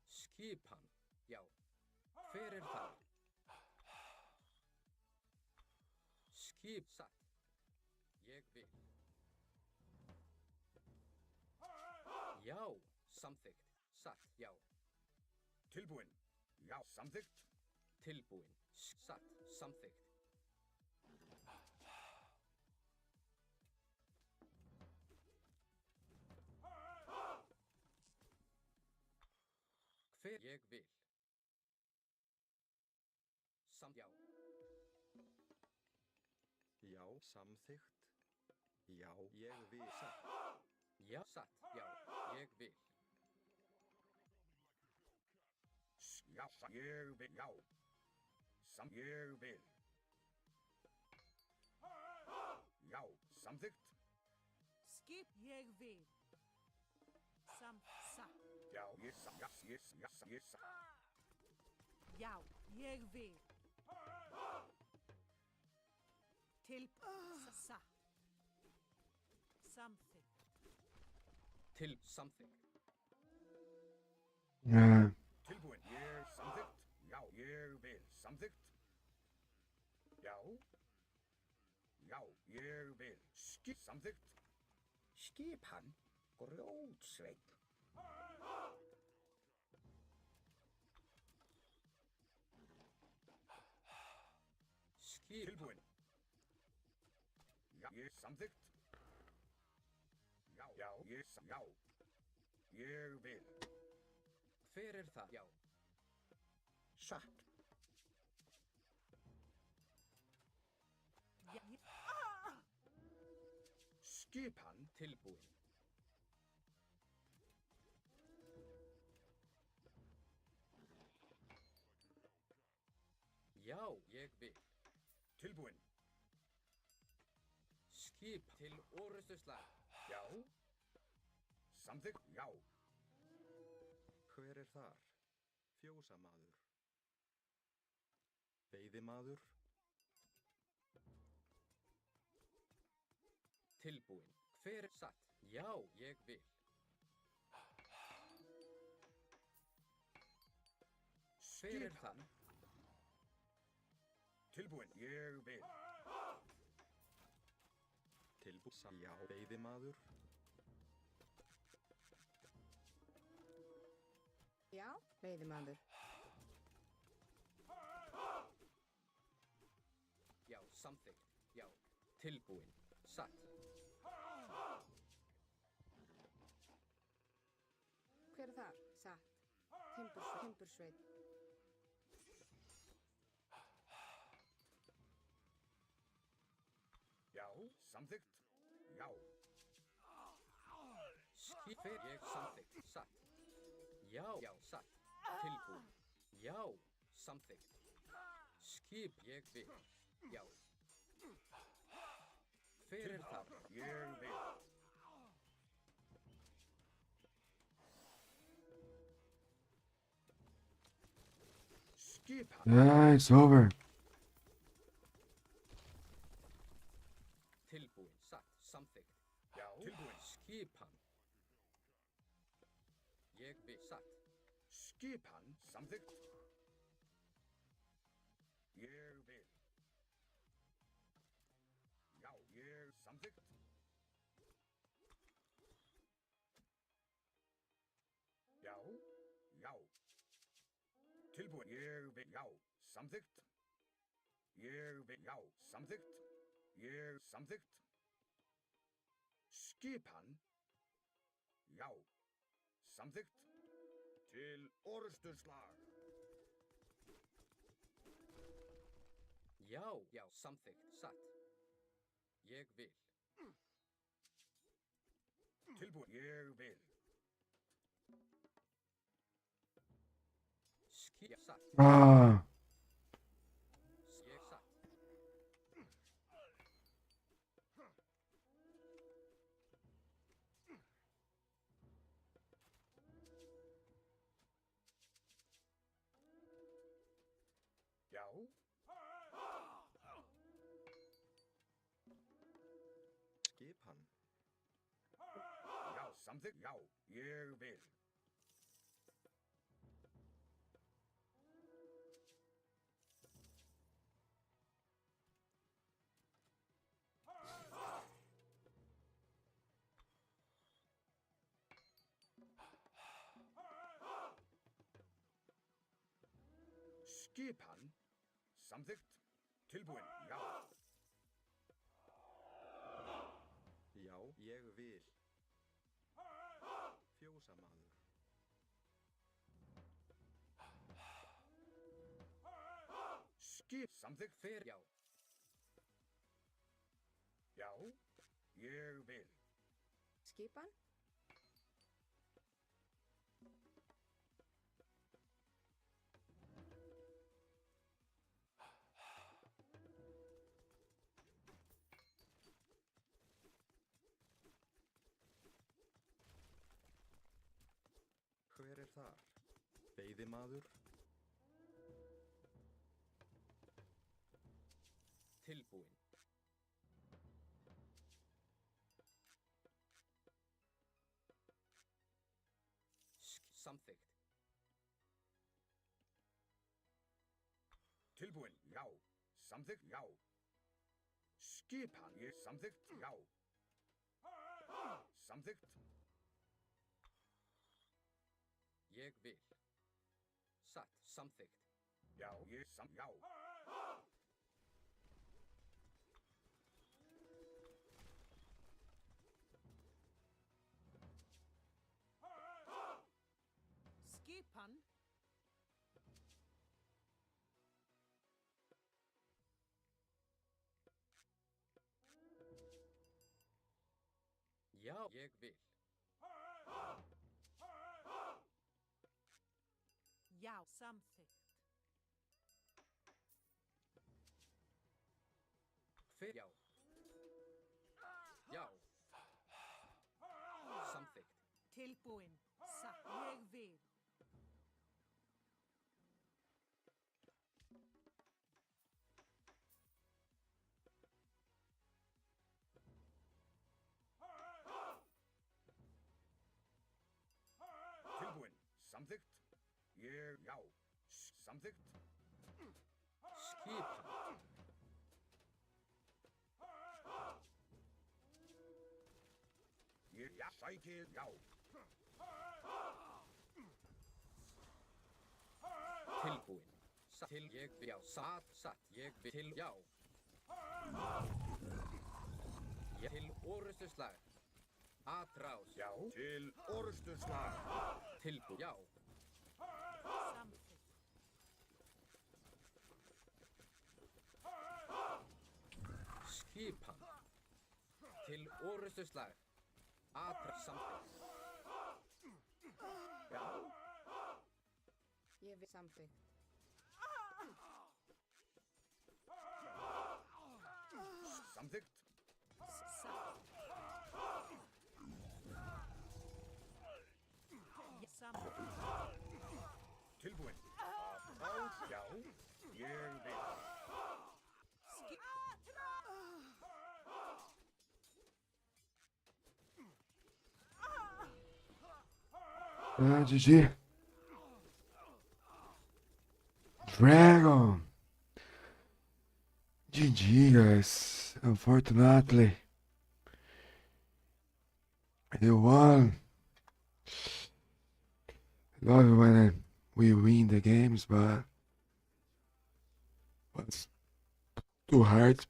Skipan. Já. Hver er þar? Skip. Satt. Ég vil. Já, samþykkt. Satt. Já. Tilbúinn. Já, samþykkt. Tilbúinn. Satt. Samþykkt. Hver ég vil. Já. Já, samþykkt. Já, ég vil. Satt. Já, satt. Já, ég vil. Já, ég vil. Já. Ég vil. Já, samþykkt. Skip. Ég vil. Sa. Já, ég Já, ég vil. Til. Sa. Samþykkt. Til samþykkt. Tilbúinn. Ég samþykkt. Já, ég vil. Samþykkt. Já. Já, ég vil. Samþykkt. Skipan. Grjótsveinn. Skip. Tilbúinn. Já, ég samþykkt. Já, já. Ég vil. Hver er það? Já. Satt. Skipan. Tilbúinn. Já, ég vil. Tilbúinn. Skip til orustuslag. Já. Samþykkt. Já. Hver er þar? Fjósamaður. Veiðimaður. Tilbúinn. Hver er satt? Já, ég vil. Hver er þar? Tilbúin, ég vil. Tilbúin. Já, veiðimaður. Já, veiðimaður. Já, samþykkt. Já, tilbúin. Satt. Hver er þar? Satt. Timbursveit. Já, samþykkt. Já, Hver ég samþykkt. Satt. Já, já, satt. Tilbúin. Já, samþykkt. Skip ég vil. Já. Hver er þar? ég vil. Skipan. Yeah, it's over. Tilbúin. Satt. Samþykkt. Já, tilbúin. Skipan. Ég vil. Satt. Skipan, samþykkt. Ég vil. Já, ég samþykkt. Já, já. Tilbúin, ég vil. Já, samþykkt. Ég vil. Já, samþykkt. Ég samþykkt. Skipan. Já, samþykkt. Til orrustuslag. Já, já, samþykkt. Satt. Ég vil. Tilbúin, ég vil. Já, satt. Ah, Ég satt. Já. Skipan. Já, samþykkt. Já, ég vil. Skipan. Samþykkt. Tilbúin. Já. Já, ég vil. Fjósamaður. Samþykkt. Hver? Já. Já, ég vil. Skipan. Hver er þar? Veiðimaður. Tilbúin. Samþykkt. Tilbúin. Já. Samþykkt. Já. Skipan. Ég samþykkt. Já. Samþykkt. Ég vil. Satt. Samþykkt. Já, já. Skipan. Já, ég vil. Já, samþykkt. Hver? Já. Já. Samþykkt. Tilbúin. Satt. Ég vil. Tilbúin. Samþykkt. Ég, já. Samþykkt. Skipan. Já, sækið, já. Tilbúin. Til ég vil. Já. Satt. Ég vil. Til. Já. Til orustuslag. Atrás. Já. Til orustuslag. Tilbúin. Já. Samþykkt. Skipan. Til orustuslag. Atrás. Samþykkt. Já. Ég vil. Samþykkt. Samþykkt. Satt. Samþykkt. Tilbúin. Atrás, já. Ég vil. GG. Dragon. GG, guys. Unfortunately, you won. Love it when we win the games, but it's too hard.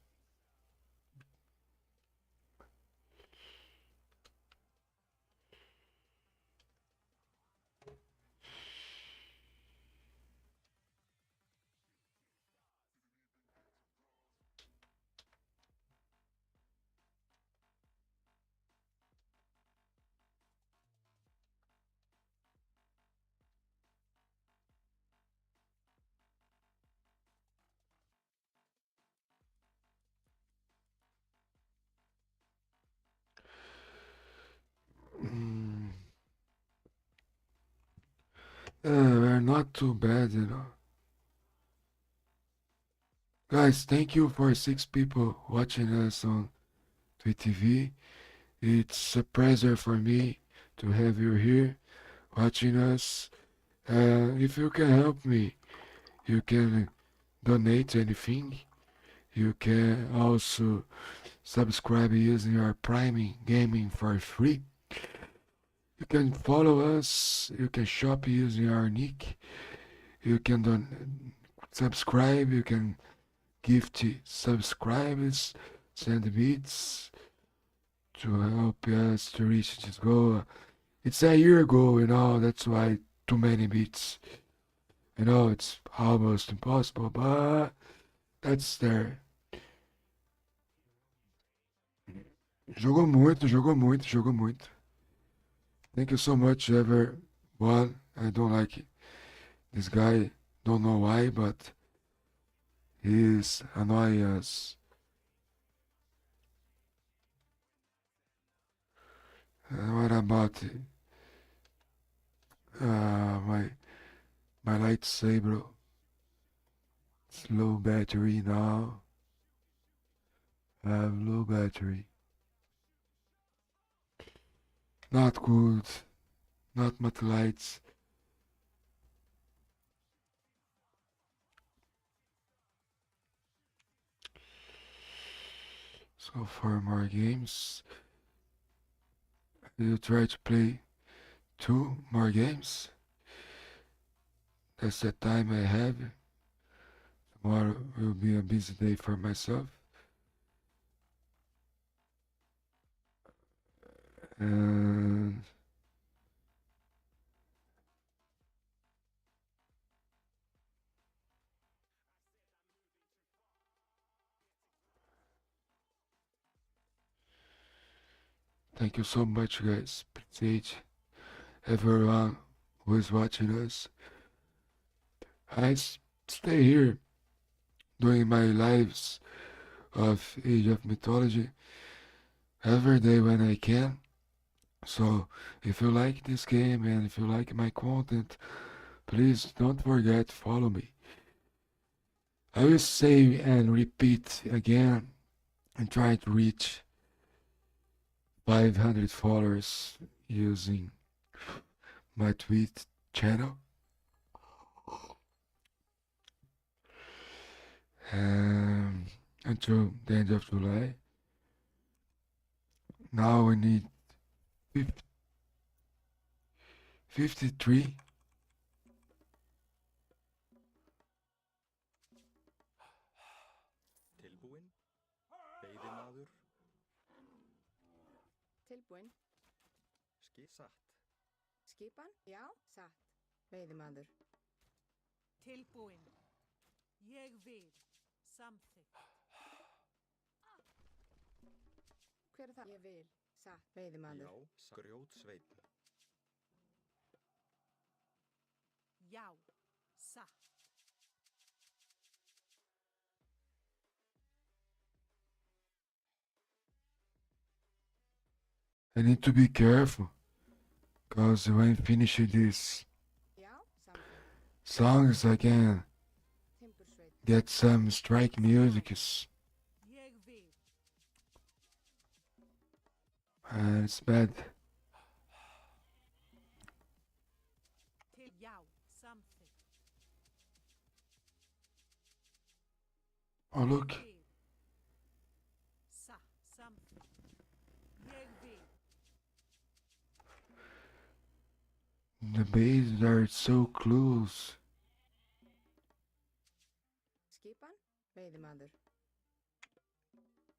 Mm. We're not too bad, you know. Guys, thank you for 6 people watching us on Twitch TV. It's a pleasure for me to have you here watching us. If you can help me, you can donate anything. You can also subscribe using our Prime Gaming for free. You can follow us. You can shop using our nick. You can subscribe. You can gift subscribers, send bits to help us to reach this goal. It's a year goal, you know. That's why too many bits. I know it's almost impossible, but that's there. Jogou muito, jogou muito, jogou muito. Thank you so much, everyone. I don't like this guy. Don't know why, but he's annoying us. What about my lightsaber? It's low battery now. I have low battery. Not good. Not much lights. So 4 more games. We'll try to play 2 more games. That's the time I have. Tomorrow will be a busy day for myself. And thank you so much, guys. Appreciate everyone who is watching us. I stay here doing my lives of Age of Mythology every day when I can. So if you like this game and if you like my content, please don't forget to follow me. I will say and repeat again and try to reach 500 followers using my Twitch channel. until the end of July. Now we need 53. Tilbúinn? Veiðimaður? Tilbúinn. Satt. Skipan? Já, satt. Veiðimaður. Tilbúinn. Ég vil. Samþykkt. Hver er það? Ég vil. Satt. Veiðimaður. Já, grjótsveinn. Já. Satt. I need to be careful, cause when finishing this Já, samþykkt. songs I can Timbursveit. get some strike music, Ég vil. and it's bad. Til já. Samþykkt. Oh look, Ég vil. Satt. Samþykkt. Ég vil. the bases are so close. Skipan? Veiðimaður.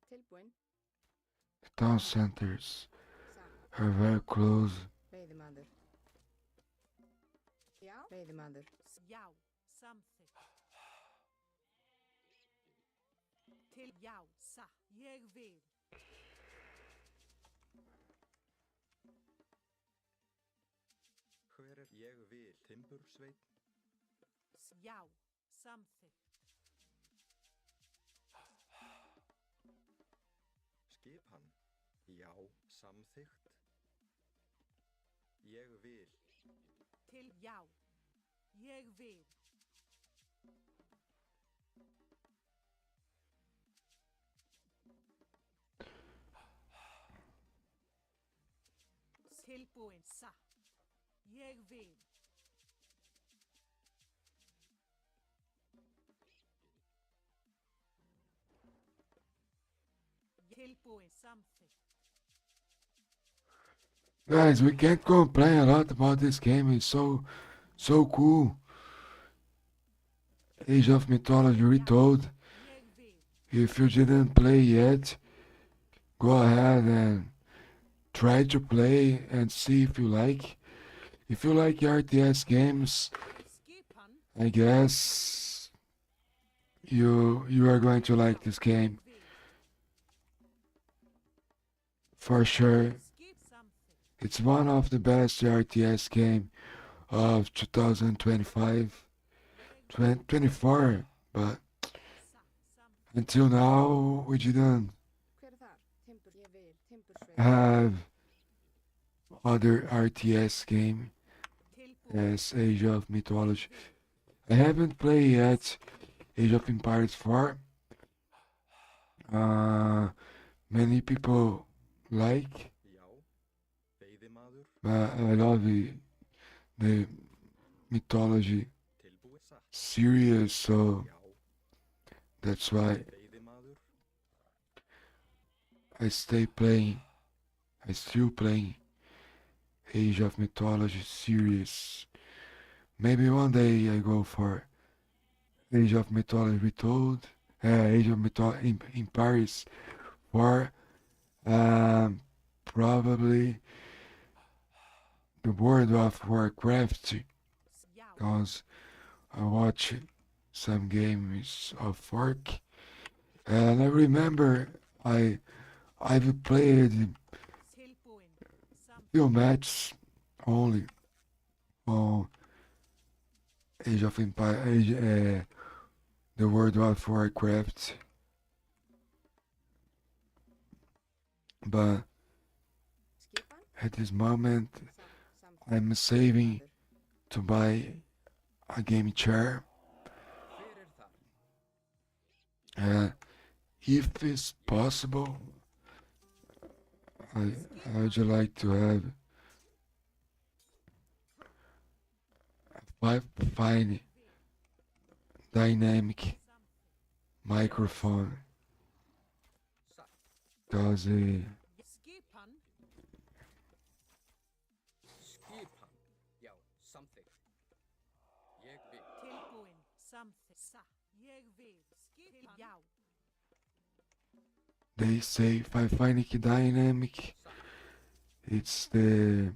Tilbúinn. The town centers Satt. are very close. Veiðimaður. Já, veiðimaður. Já. Samþykkt. Til já. Satt. Ég vil. Hver er ég vil? Timbursveinn? Já. Samþykkt. Skipan? Já, samþykkt. Ég vil. Til já. Ég vil. Tilbúinn. Satt. Ég vil. Tilbúinn. Samþykkt. Guys, we can't complain a lot about this game. It's so cool. Age of Mythology Retold. Ég vil. If you didn't play yet, go ahead and try to play and see if you like. If you like RTS games, Skipan. I guess you are going to like this game Vil. for sure. Skip samþykkt. It's one of the best RTS game of 2025, 24, but Satt. Samþykkt. until now we didn't Hver er þar? Timbur. Ég vil. Timbursveit. have other RTS game Tilbúinn. as Age of Mythology. I haven't played yet Age of Empires 4. Many people like, Já. Veiðimaður? but I love the mythology Tilbúið satt. series, so Já. that's why Veiðimaður? I still playing Age of Mythology series. Maybe one day I go for Age of Mythology Retold, Age of Mythology in Paris, or probably the World of Warcraft, Já. because I watch some games of Fork, and I remember I've played Tilbúinn. Samþykkt. few matches only on Age of Empire, the World of Warcraft, but Skipan? at this moment Satt. Samþykkt. I'm saving Veiðimaður. to buy a game chair. Hver er þar? If it's possible, I would like to have a fine dynamic microphone Satt. does a Skipan. Skipan. Já, samþykkt. Ég vil. Tilbúin. Samþykkt. Satt. Ég vil. Skipan. Já. they say if I find it dynamic, Satt. it's the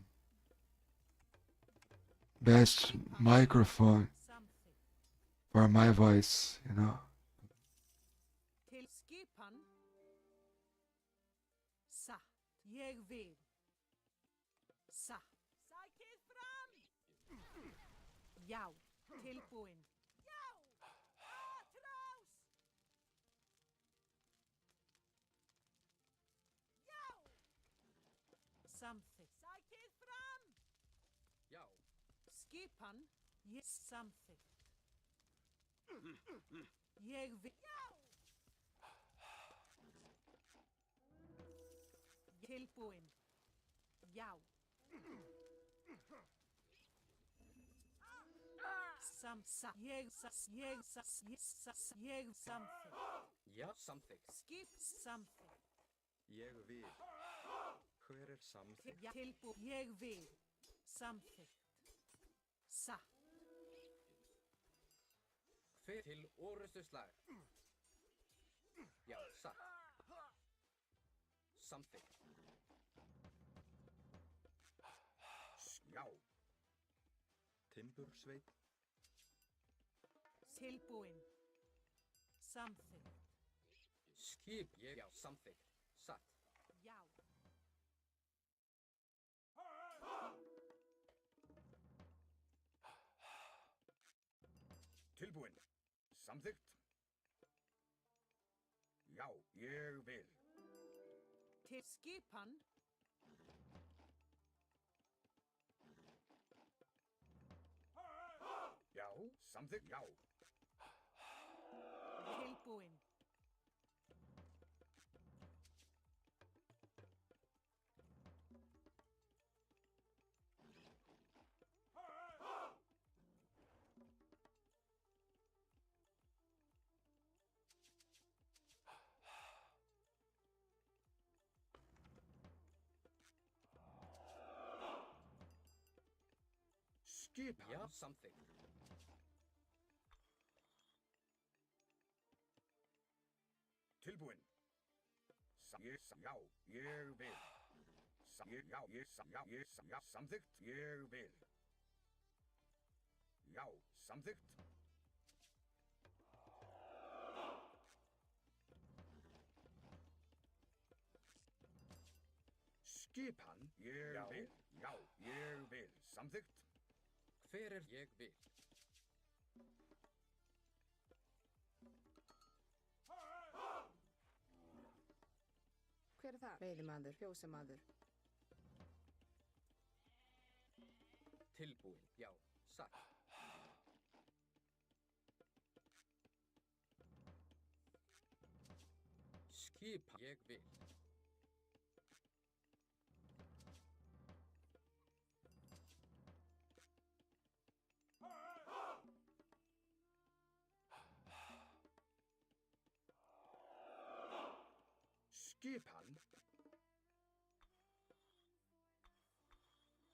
best microphone Samþykkt. for my voice, you know. Til skipan. Satt. Ég vil. Satt. Sækið fram. Já. Tilbúin. Já. Atrás. Já. Samþykkt. Sækið fram. Já. Skipan. Ég samþykkt. Ég vil. Já. Tilbúin. Já. Ég samþykkt. Já, samþykkt. Skip samþykkt. Ég vil. Hver er samþykkt? Tilbúin. Ég vil. Samþykkt. Satt. Hver til orustu slag? Já, satt. Samþykkt. Já. Timbursveit. Tilbúin. Samþykkt. Skip. Ég, já, samþykkt. Satt. Já. Tilbúin. Samþykkt. Já, ég vil. Til skipan. Já, samþykkt. Já. Tilbúin. Skipan. Já, samþykkt. Tilbúin. Já, ég vil. Já, samþykkt. Ég vil. Já, samþykkt. Skipan. Ég vil. Já, ég vil. Samþykkt. Hver er ég vil? Hver er það? Veiðimaður, fjósamaður. Tilbúin. Já, satt. Skipa. Ég vil. Skipan.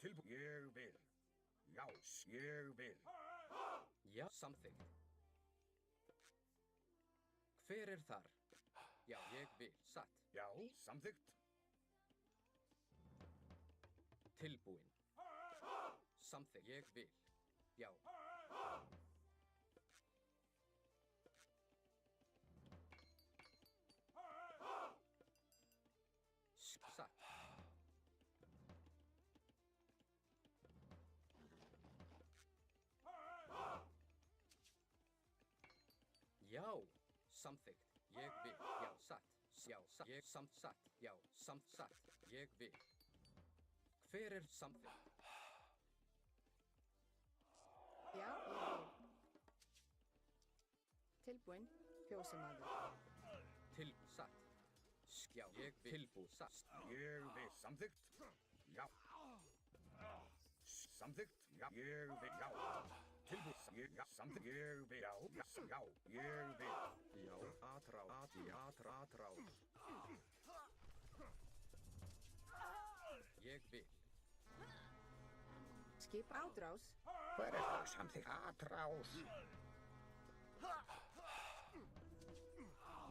Tilbúin. Ég vil. Já, ég vil. Já, samþykkt. Hver er þar? Já, ég vil. Satt. Já, samþykkt. Tilbúin. Samþykkt. Ég vil. Já. Satt. Já, samþykkt. Ég vil. Já, satt. Já, satt. Ég satt. Já, satt. Ég vil. Hver er samþykkt? Já, ég vil. Tilbúin, fjósamaður. Satt. Já, ég vil. Tilbúið. Satt. Ég vil. Samþykkt. Já. Samþykkt. Já, ég vil. Já. Tilbúin. Já, samþykkt. Ég vil. Já, já, ég vil. Já, atrás. Ég vil. Skip ádrás. Hver er það samþykkt? Atrás.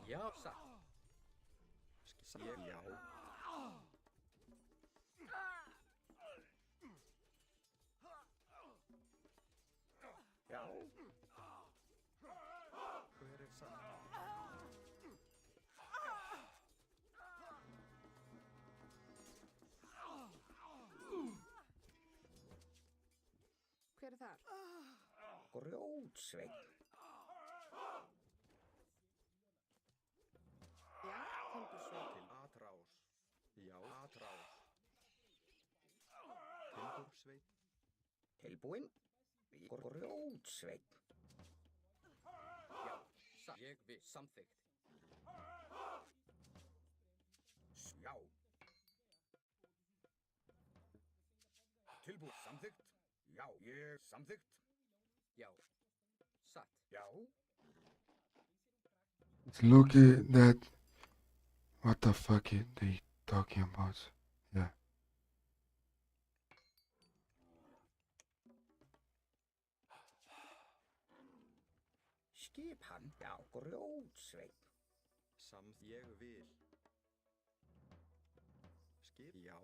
Já, satt. Já. Já, Hver er satt? Hver er þar? grjótsveinn. Já, timbursveit. Til atrás. Já, atrás. Timbursveit. Tilbúinn. Grjótsveinn. Já, satt. Ég vil. Samþykkt. Já. Tilbúinn. Samþykkt. Já, ég samþykkt. Já, satt. Já. It's looking that. What the fuck are they talking about? Yeah. Skip hann. Já, grjótsveinn. Ég vil. Skip. Já.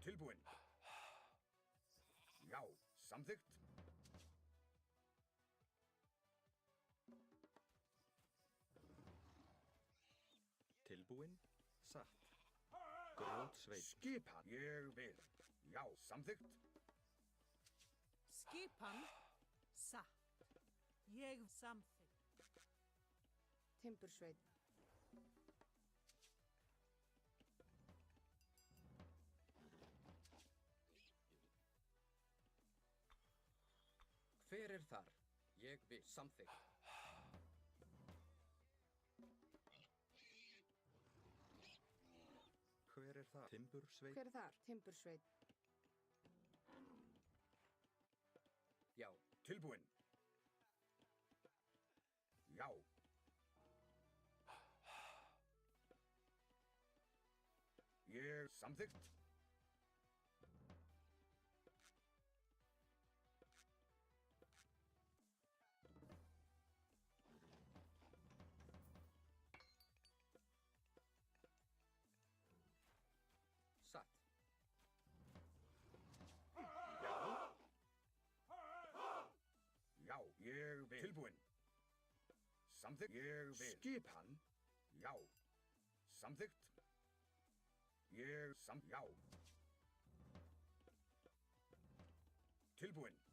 Tilbúinn. Já, samþykkt. Tilbúinn. Satt. Grjótsveit. Skip hann. Ég vil. Já, samþykkt. Skipan. Satt. Ég samþykkt. Timbursveit. Hver er þar? Ég vil. Samþykkt. Hver er það? Timbursveit. Hver er þar? Timbursveit. Já, Tilbúinn. Já. Ég samþykkt. satt. Já, ég vil. Tilbúinn. Samþykkt. Ég vil. Skip hann. Já. Samþykkt. Já. Tilbúinn.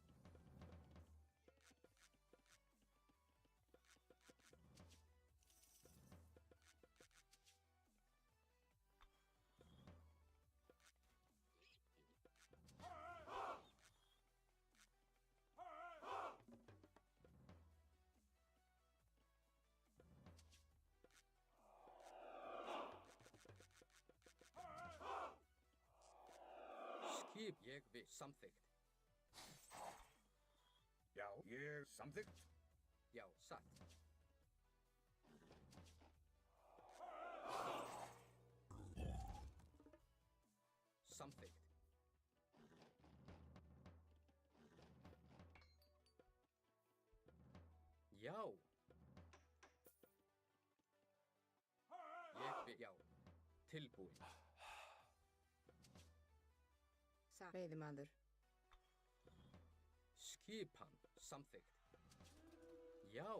Skip. Ég vil. Samþykkt. Já, ég samþykkt. Já, satt. Samþykkt. Já. Ég vil. Já. Tilbúinn. Satt. Veiðimaður. Skipan. Samþykkt. Já.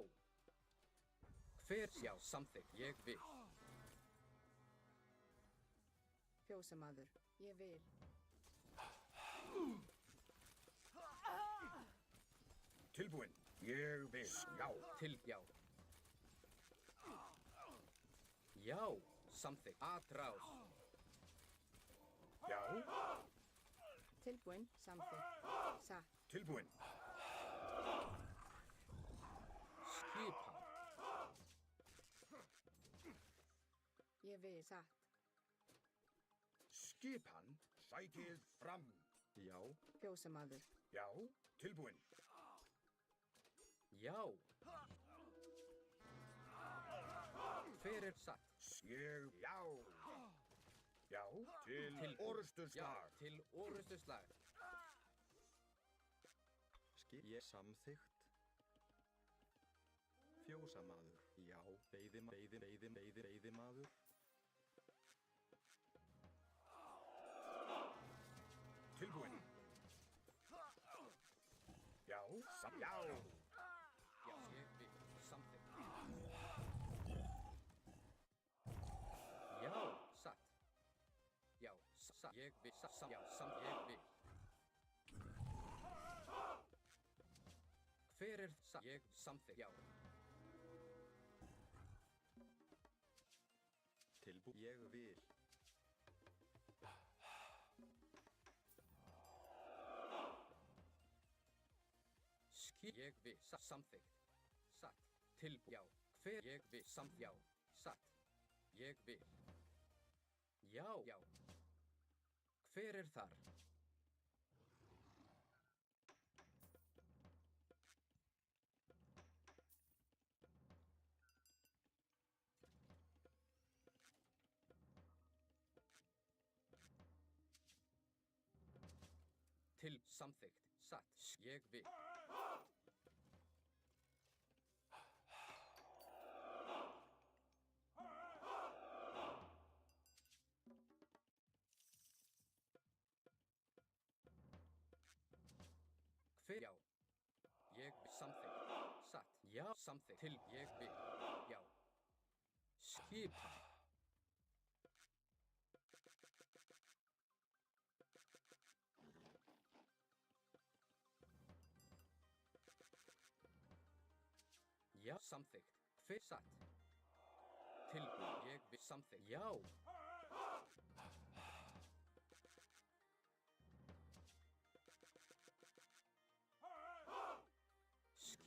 Hver? Já, samþykkt. Ég vil. Fjósamaður. Ég vil. Tilbúinn. Ég vil. Já. Já. Já, samþykkt. Atrás. Já. Tilbúinn. Samþykkt. Satt. Tilbúinn. Skipan. Ég vil. Satt. Skipan, sækið fram. Já, Fjósamaður. Já, tilbúinn. Já. Hver er satt? Ég, já. Já, til Tilbúinn. orustuslag. Já, til orustuslag. ég samþykkt. Fjósamaður. Já, veiðimaður. Tilbúinn. Já, já. Já, ég vil. Samþykkt. Já, satt. Já, satt. Ég vil. Já, ég vil. Hver er satt? Ég samþykkt. Já. Ég vil. Ég vil. Samþykkt. Satt. Tilbúið. Já. Hver? Ég vil. Já. Satt. Ég vil. Já. Já. Hver er þar? Til samþykkt. Satt. Ég vil. Hver? Já. Ég vil. Samþykkt. Satt. Já. Samþykkt. Til. Ég vil. Já. Skipan. Já, samþykkt. Hver satt? Tilbúið. Ég vil. Samþykkt. Já.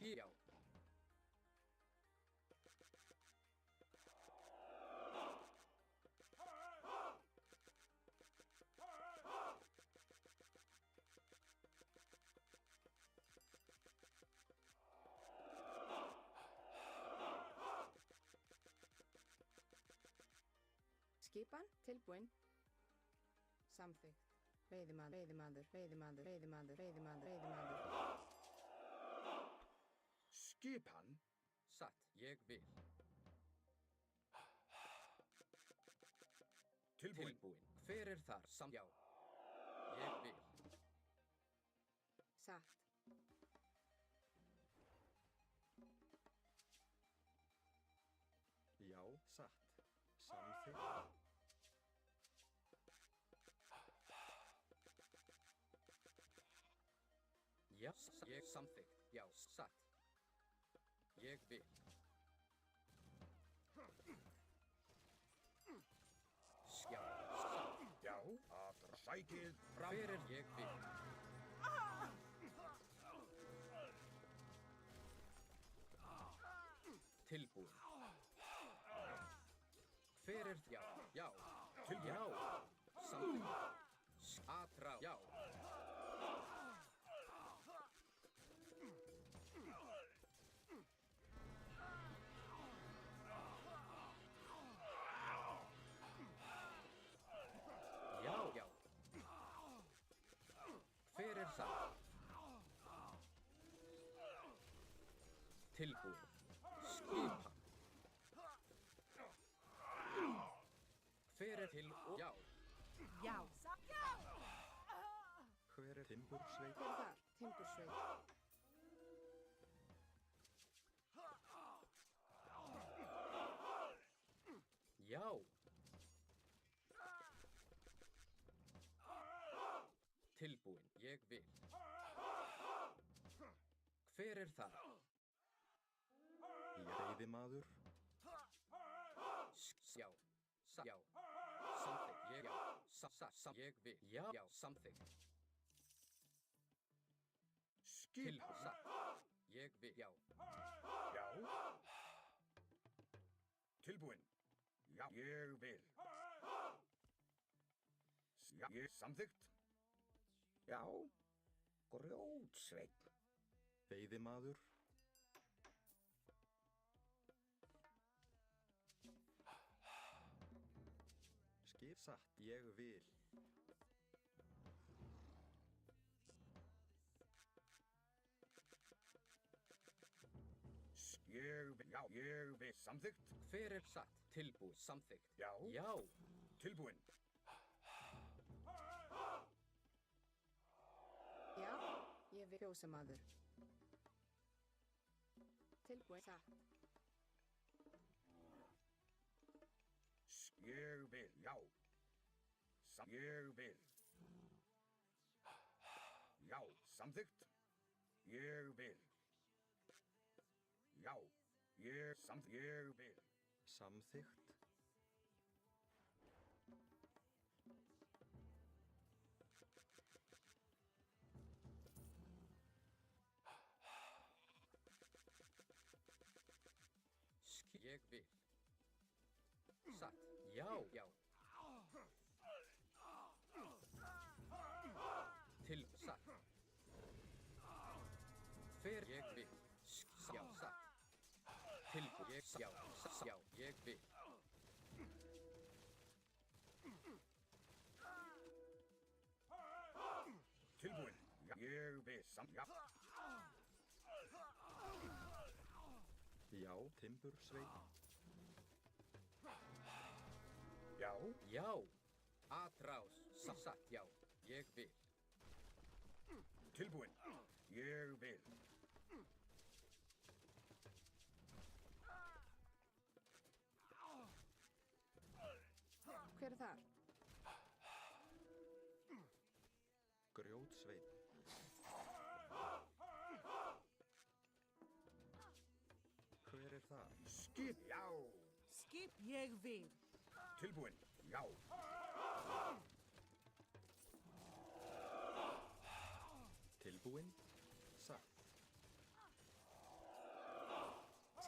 Já. Skipan, tilbúinn. Samþykkt. Veiðimaður. Skipan, Satt. Ég vil. tilbúinn. Tilbúin. Hver er þar? Já. Ég vil. Satt. Já, satt. Samþykkt. Já. Ég samþykkt. Já. Satt. Ég vil. Já. Satt. Já, að sækið fram. Hver er ég vil? Tilbúin. Hver er já? Já. Tilbúin. Já. Samþykkt. Atra. Já. Já. Já. Hver er það? Tilbúin. Skipan. Hver er til og já. Já, satt. Hver er timbursveit? Hver er þar? Timbursveit. Já. Tilbúin. Ég vil. Hver er það? Veiðimaður. Já. Já. Samþykkt. Ég já. Ég vil. Já. Já. Samþykkt. Til Skipan, satt. Ég vil. Já. já. Tilbúinn. Já, ég vil. Já, ég samþykkt. Já, grjótsveinn. Veiðimaður. Skip satt. Ég vil. Já, ég vil samþykkt. Hver er satt? Tilbúið. Samþykkt. Já, Já. tilbúinn. Já, ég vil fjósamaður. Tilbúin. Satt. Ég vil, já. Ég vil. Já, samþykkt. Ég vil. Já, ég vil. Samþykkt. Ég vil. Satt. Já. Já. Til. Satt. Hver ég vil. Já. Satt. Tilbúið. Ég. Já. Já. Ég vil. Tilbúinn. Já, ég vil já. Já, timbursveinn. Já, Já. Atrás. Satt. Já. Ég vil. tilbúinn. Ég vil. Hver er þar? Grjótsveinn. Hver er það? Skip, já. Skip ég vil. Tilbúinn. Já. Tilbúinn. Satt.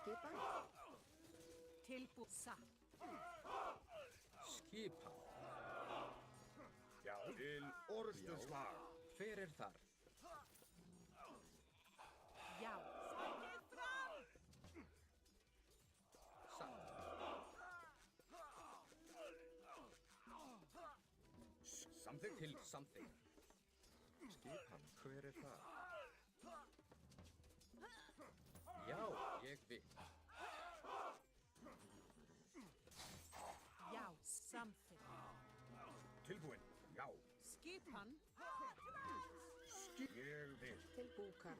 Skipan? Tilbúið. Satt. Skipan. Já, til orðstuðslag. Hver er þar? Já. Sækið fram. Satt. Samþykkt. Til. Samþykkt. Skipan. Hver er það? Já. Ég vil. Já. Samþykkt. Tilbúinn. Já. Skipan. Skip, ég vil. Til búkar.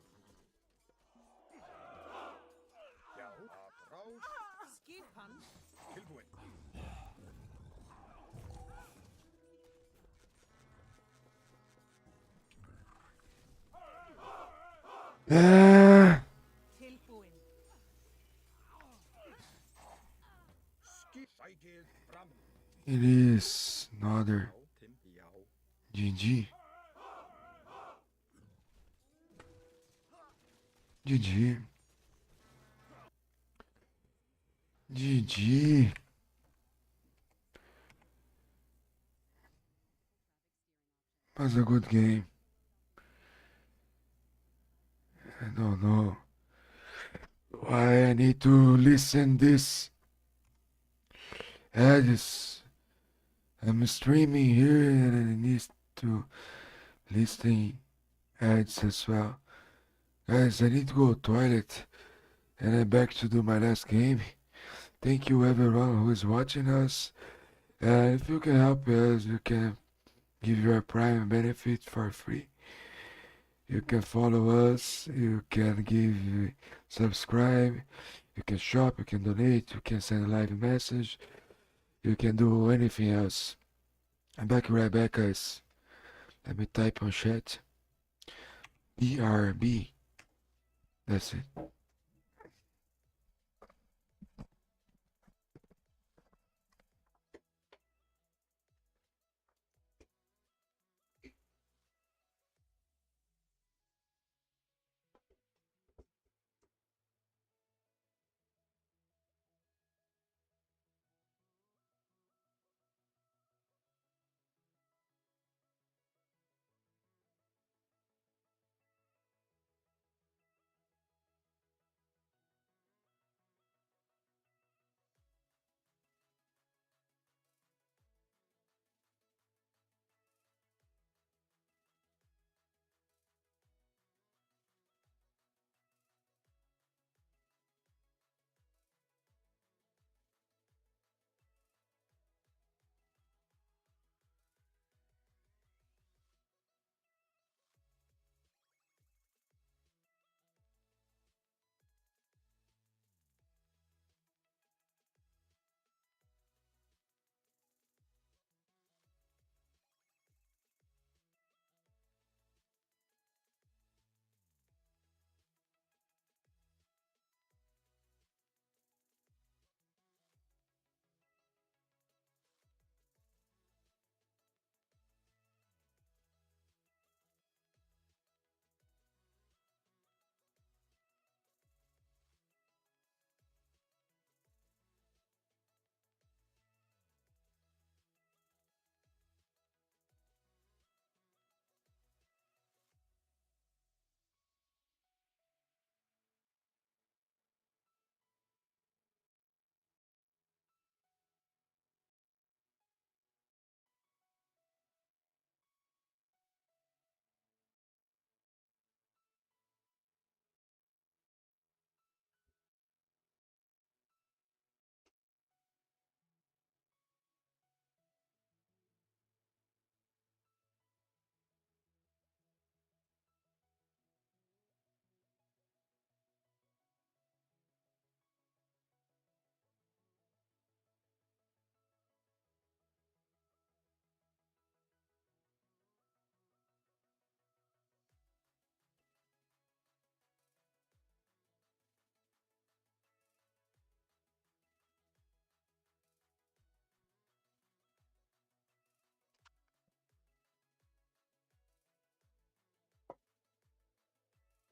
Já, atrás. Skipan. Tilbúinn. Tilbúin. Skip, sækið fram. It is another Já. GG. GG. GG. Was a good game. I don't know why I need to listen this. I'm streaming here and I need to listen ads as well. Guys, I need to go to toilet and I'm back to do my last game. Thank you everyone who is watching us. If you can help us, you can give your Prime benefit for free. You can follow us, you can subscribe, you can shop, you can donate, you can send a live message, you can do anything else. I'm right back, guys. Let me type on chat. BRB. That's it.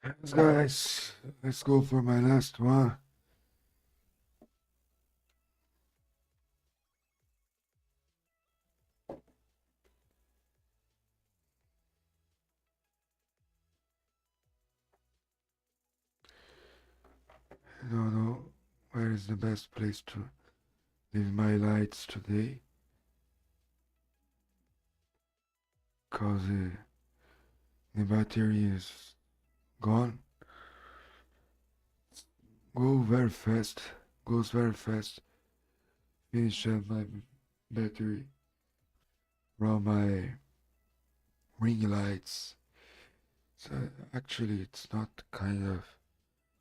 Yes, guys, let's go for my last one. I don't know where is the best place to leave my lights today. Cause the battery is gone. Goes very fast. Finish my battery from my ring lights. So actually, it's not kind of.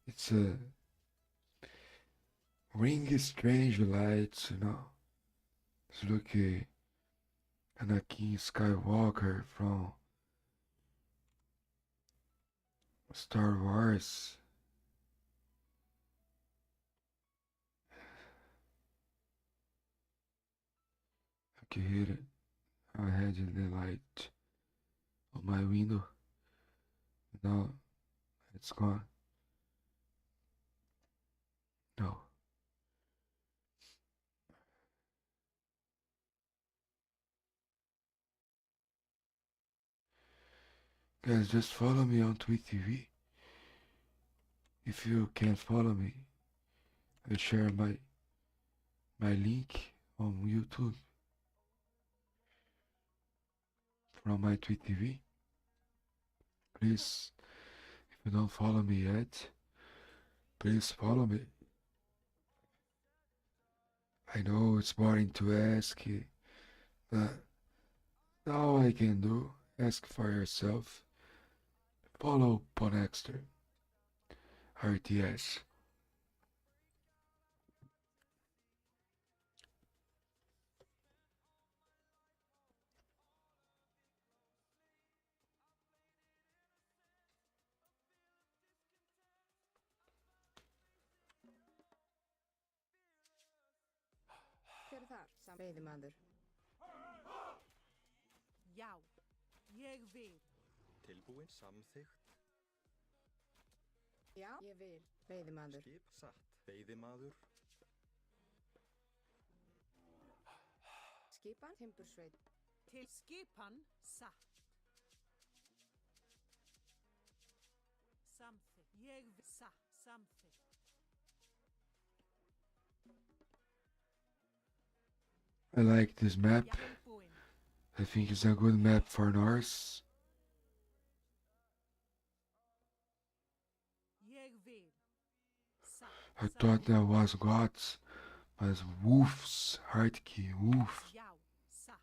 It's a ring strange lights, you know. It's like Anakin Skywalker from Star Wars. I can hear it. I had the light on my window. Now it's gone. No. Guys, just follow me on Twitch TV. If you can't follow me, I'll share my link on YouTube from my Twitch TV. Please, if you don't follow me yet, please follow me. I know it's boring to ask, but all I can do, ask for yourself. Follow Ponexter RTS. Hver er þar? Veiðimaður. Já, ég vil. Tilbúin. Samþykkt. Já, ég vil. Veiðimaður. Skip satt. Veiðimaður. Skipan. Timbursveit. Til skipan satt. Samþykkt. Ég vil satt. Samþykkt. I like this map. Tilbúin. I think it's a good map for Norse. Ég vil. Satt. I thought that was gods, but wolves, hardkey, wolf. Já, satt.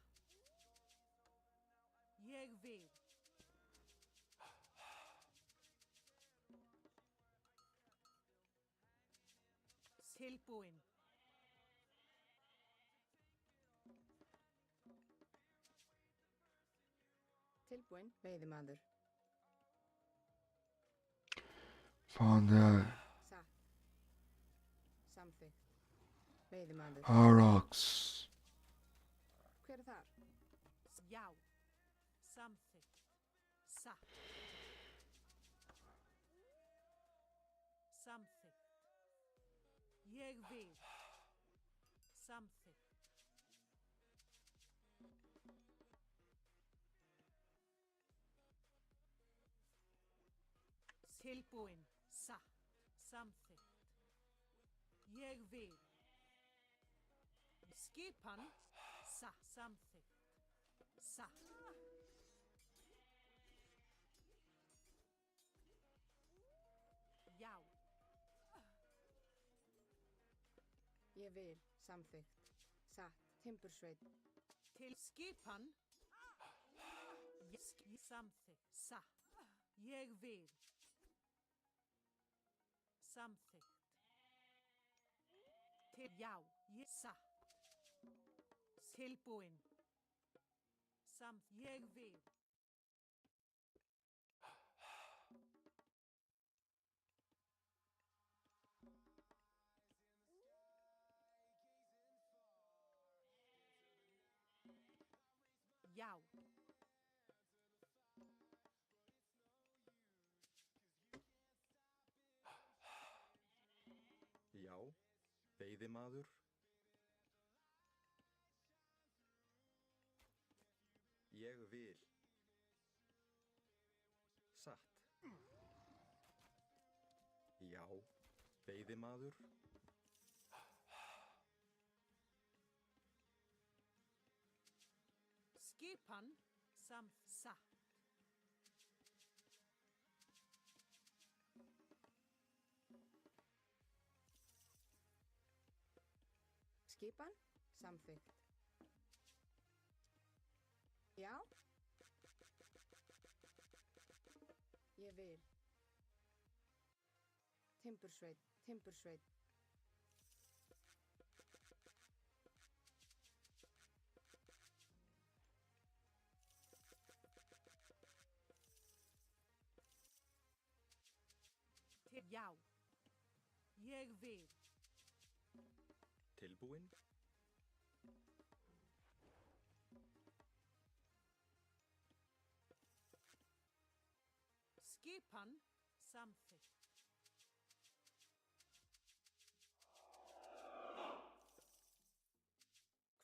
Ég vil. Tilbúin. Tilbúin. Veiðimaður. Found Satt. Samþykkt. Veiðimaður. Aurochs. Hver er þar? Já. Samþykkt. Satt. Samþykkt. Ég vil. Samþykkt. Tilbúin. Satt. Samþykkt. Ég vil. Skipan. Satt. Samþykkt. Satt. Já. Ég vil. Samþykkt. Satt. Timbursveit. Til skipan. Samþykkt. Satt. Ég vil. Samþykkt. Til já. Ég satt. Tilbúin. Ég vil. Já. Veiðimaður. Ég vil. Satt. Já. Veiðimaður. Skipan satt. Skipan samþykkt. Já. Ég vil. Timbursveit. Já. Ég vil. Tilbúin. Skipan samþykkt.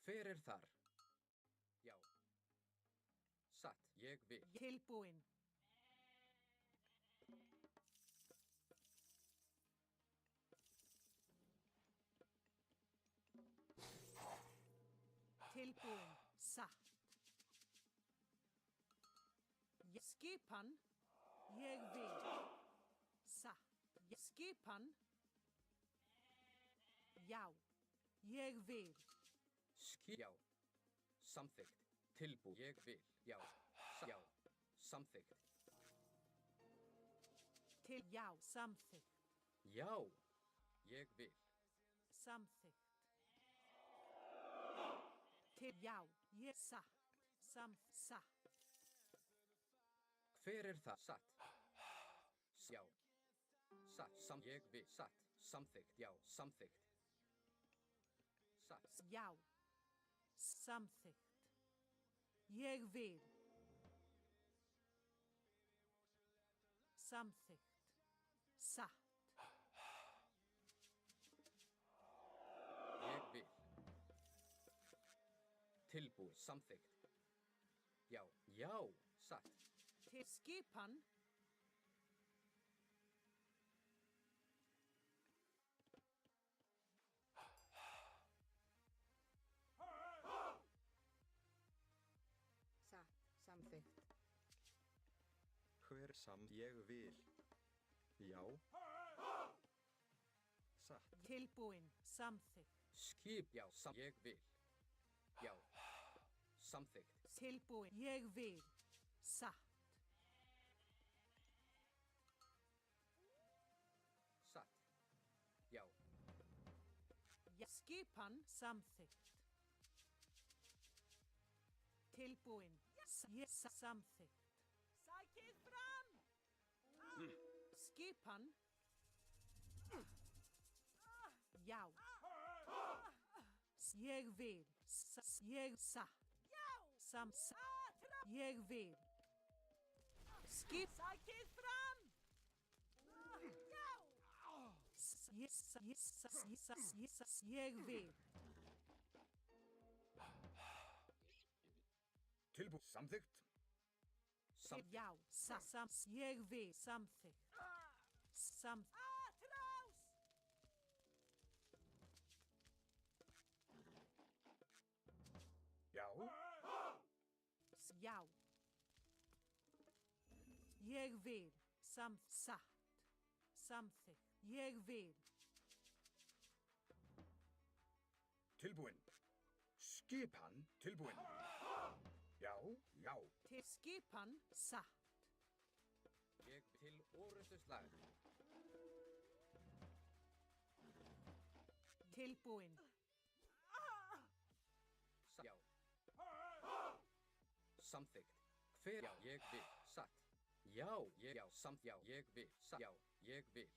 Hver er þar? Já. Satt, ég vil. Tilbúin. Tilbúin. Satt. Skipan. Ég vil. Satt. Skipan. Já. Ég vil. Já. Samþykkt. Tilbú. Ég vil. Já. Já. Samþykkt. Já. Samþykkt. Já. Ég vil. Samþykkt. Já. Ég satt. Satt. Hver er það? Satt. Já. Satt. Ég vil. Satt. Samþykkt. Já. Samþykkt. Satt. Já. Samþykkt. Ég vil. Samþykkt. Satt. Ég vil. Tilbúið. Samþykkt. Já. Já. Satt. Til skipan. Satt. Samþykkt. Hver ég vil. Já. Satt. Tilbúin. Samþykkt. Skip. Já. Ég vil. Já. Samþykkt. Tilbúin. Ég vil. Satt. Satt. Já. Skipan samþykkt. Tilbúin. Samþykkt. Sækið fram! Skipan. Já. Ég vil. Ég satt. Ég vil. Skip. Sækið fram! Ég vil. Tilbú. Samþykkt. Já. Ég vil. Samþykkt. Já. Já. Ég vil. Satt. Samþykkt. Ég vil. Tilbúin. Skipan. Tilbúin. Já. Já. Til skipan satt. Ég til orrustuslag. Tilbúin. Já. Samþykkt. Hver? Já. Ég vil. Satt. Já. Já. Já. Ég vil. Satt. Já. Ég vil.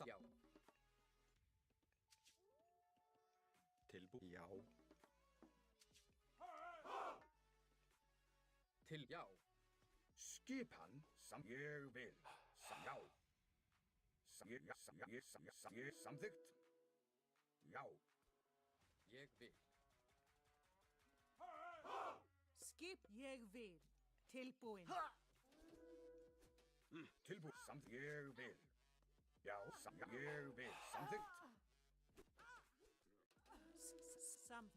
Já. Tilbú. Já. Til. Já. Skipan. Ég vil. Já. Ég samþykkt. já. Ég vil. Skip ég vil. Tilbúin. Tilbúið, ég vil. Já, ég vil, samþykkt.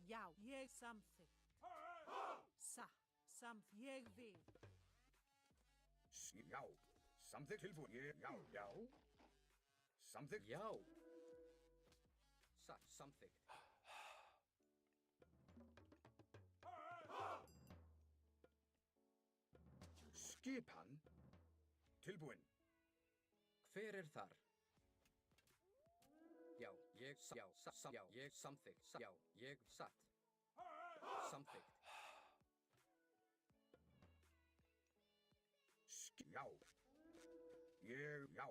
Já, ég samþykkt. Ég vil. Já, samþykkt, tilbúið, já. Samþykkt. Já. Satt, samþykkt. Skipan. Tilbúin. Hver er þar? Já, ég samþykkt. Já, ég satt. Samþykkt. Já. Já.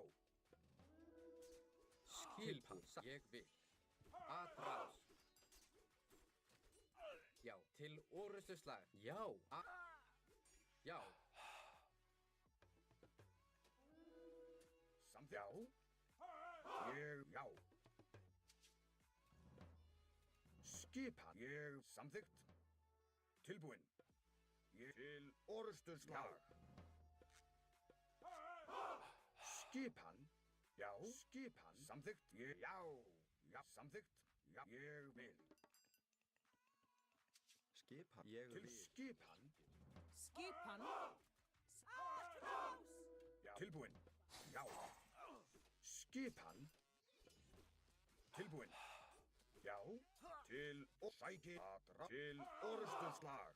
Skipan. Ég vil. Atrás. Já, til orustuslag. Já. Já. Já. Já. Skipan. Ég samþykkt. Tilbúin. Til orustuslag. Skipan. Já. Skipan. Samþykkt. Já. Já. Samþykkt. Já. Ég vil. Skipan. Ég Til vil. skipan. Skipan. Atrás. Já. Tilbúin. Já. Skipan. Tilbúin. Já. Til og sækið atra. Til orustuslag.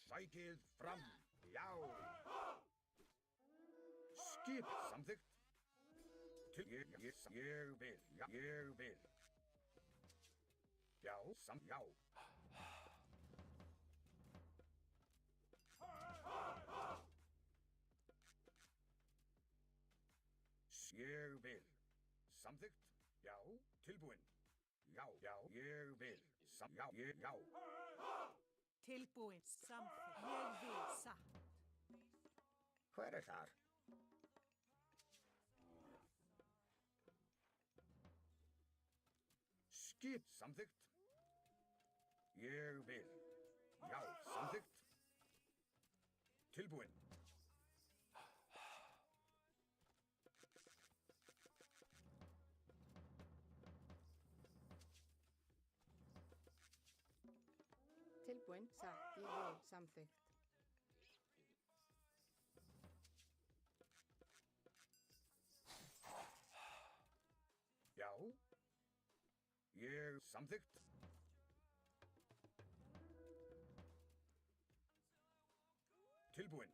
Sækið fram. Já. Skip samþykkt. Til ég vil. Já. Ég vil. Já. Já. Ég vil. Samþykkt. Já. Tilbúin. Já. Já. Ég vil. Já. Já. Tilbúin. Samþykkt. Ég vil. Satt. Hver er þar? Skip samþykkt. Ég vil. Já. Samþykkt. Tilbúin. Tilbúin. Satt. Ég vil. Samþykkt. Já. Ég samþykkt. Tilbúin.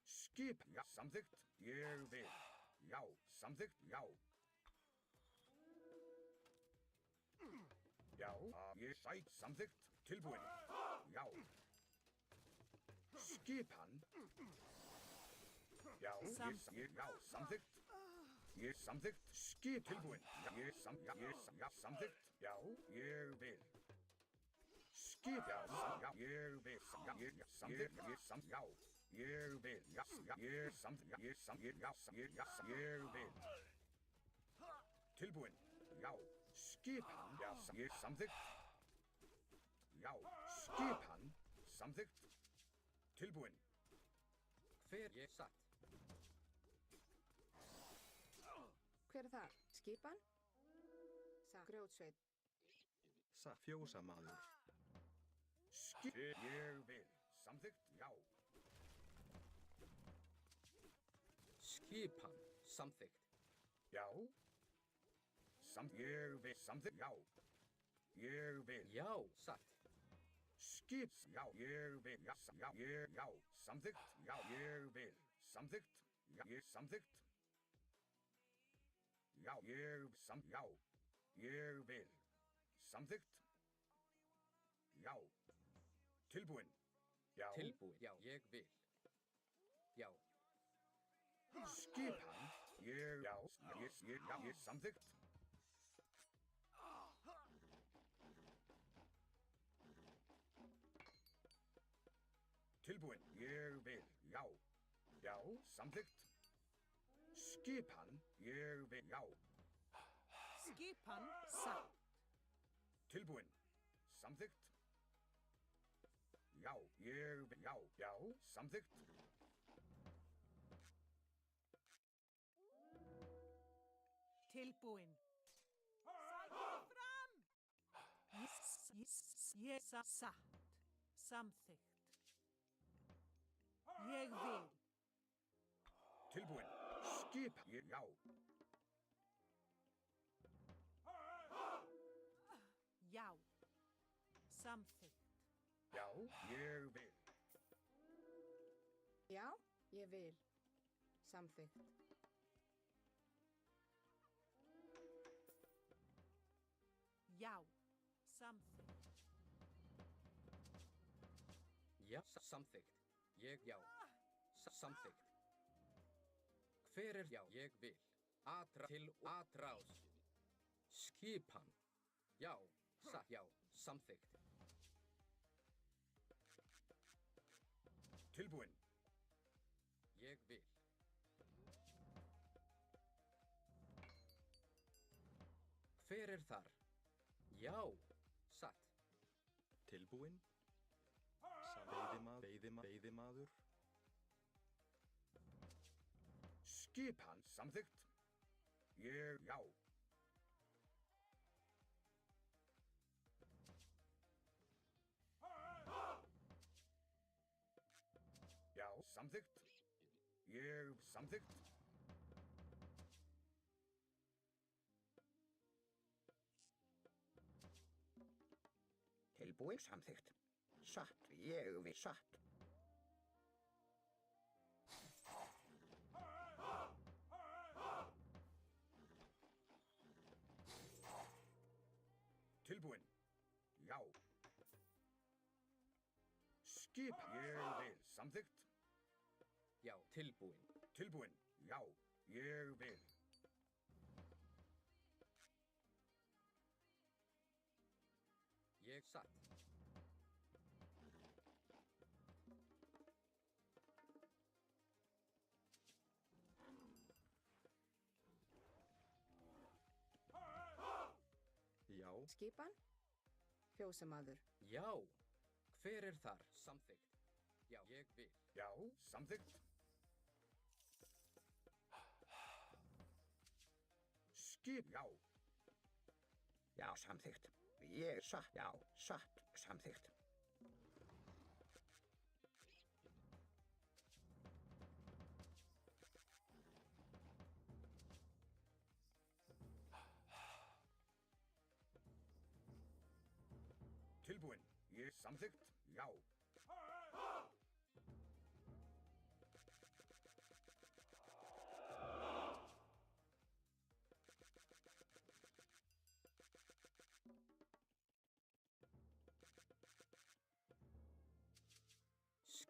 Skip. Já. Samþykkt. Ég vil. Já. Samþykkt. Já. Já. Ég sæk. Samþykkt. Tilbúin. Já. Skipan. Já. Já. Samþykkt. Ég samþykkt. Skip. Tilbúin. Já. Samþykkt. Já. Ég vil. Skip. Já. Ég vil. Samþykkt. Já. Ég vil. Já. Ég samþykkt. Ég vil. Tilbúin. Já. Skipan. Já. Ég samþykkt. Já. Skipan. Samþykkt. Tilbúin. Hver ég satt. Hver er þar? Skipan? Satt. Grjótsveit. Fjósamaður. Skip. Ég vil. Samþykkt. Já. Skipan. Samþykkt. Já. Ég vil. Samþykkt. Já. Ég vil. Já. Satt. Skip. Já. Ég vil. Já. Já. Samþykkt. Já. Ég vil. Samþykkt. Já. Ég samþykkt. Já. Já. Ég vil. Samþykkt. Já. Tilbúin. Já. Tilbúin. Já, ég vil. Já. Skipan. Já. Ég samþykkt. Tilbúin. Ég vil. Já. Já. Samþykkt. Skipan, ég vil, já. Skipan satt. Tilbúin. Samþykkt. Já, ég vil, já, já, samþykkt. Tilbúin. Sækið fram! Ég satt. Samþykkt. Ég vil. Tilbúin. Skipan, ég, já. Já. Samþykkt. Já, ég vil. Já, ég vil. Samþykkt. Já. Samþykkt. Já, samþykkt. Ég, já. Samþykkt. Hver er já, ég vil. Til atrás. Skipan. Já, já, samþykkt. Tilbúin. Ég vil. Hver er þar? Já, satt. Tilbúin. Veiðimaður. Skipan, samþykkt. Ég, já. Já, samþykkt. Ég, samþykkt. Tilbúin samþykkt. Satt, ég vil satt. Tilbúin. Já. Skipan, ég vil, samþykkt. Já, tilbúin. Tilbúin. Já, ég vil. Ég satt. Já, Skipan. Fjósamaður. Já. Hver er þar? Samþykkt. Já, ég vil. Já, samþykkt. Skip, já. Já, samþykkt. Ég satt, já, satt, samþykkt. Tilbúin. Ég, samþykkt. Já.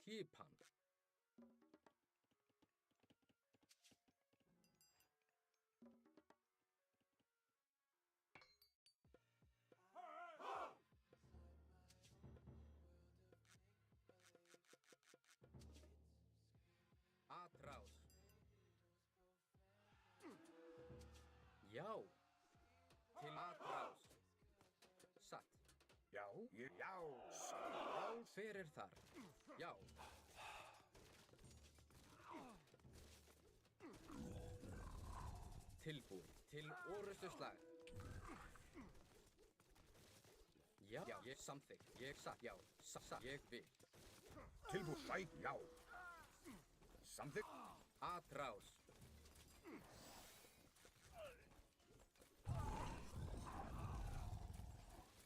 Skipan. Atrás. Já. Til atrás. Satt. Já, ég, já. Já, Hver er þar? Já. Tilbúin. Til orustuslag. Já, já, ég samþykkt. Ég satt, já, satt, ég vil. tilbúin. Sæk, já. Samþykkt. Atrás.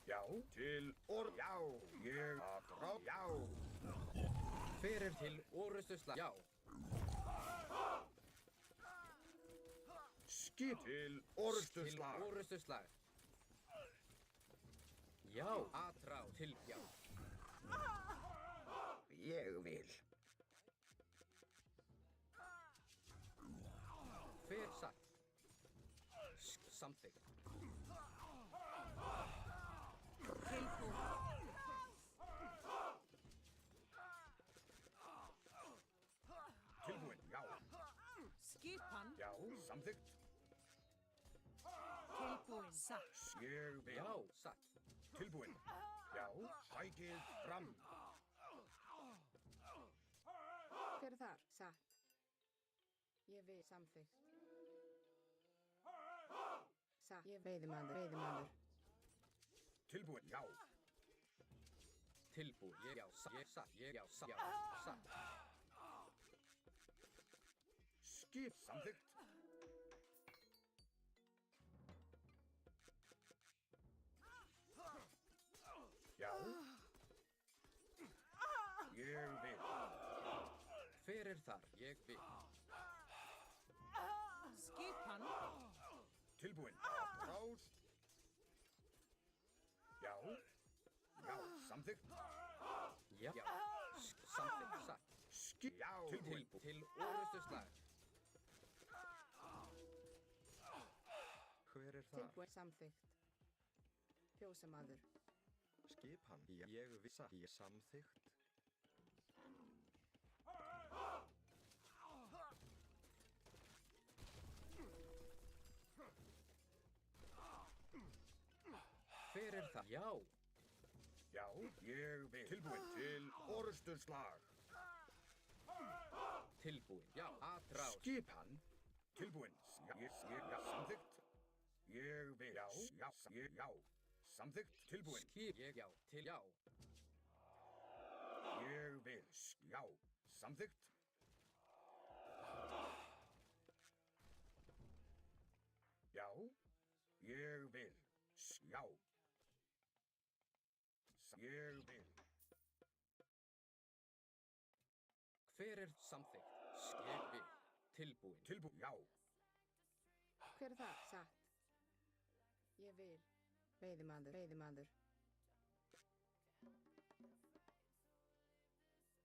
Já, til já. Ég, aðrá, já. Hver er til orustuslag? Já. Skip til Til orustuslag. orustuslag. Já, atrás. Til, já. Ég vil. Hver satt? Samþykkt. Tilbúin. Tilbúin, já. Skipan Já, Ég vil. Já, satt. Tilbúin. Já, sækið fram. Hver er þar? Satt. Ég vil. Samþykkt. Satt. Ég veiðimaður. Tilbúin. Já. Tilbúin. Já, satt. Ég satt. Já, satt. Skip samþykkt. Já. Ég vil. Hver er þar? Ég vil. Skipan. Tilbúin. Rás. Já. Já, samþykkt. Já. Samþykkt, satt. Skip. Já. Tilbúin. Til orustu slag. Hver er þar? Tilbúin. Samþykkt. Fjósamaður. Skipan. Ég vissa. Ég samþykkt. Hver er það? Já. Já, ég vil. Tilbúin til orusturslag. Tilbúin. Já. Atrás. Skipan. Tilbúin. Já, samþykkt. Ég vil. Já. Samþykkt. Tilbúin. Skip. Já. Til. Já. Ég vil. Já. Samþykkt. Já. Ég vil. Já. Ég vil. Hver er samþykkt? Ég vil. Tilbúin. Tilbúin. Já. Hver er þar? Satt. Ég vil. Veiðimaður.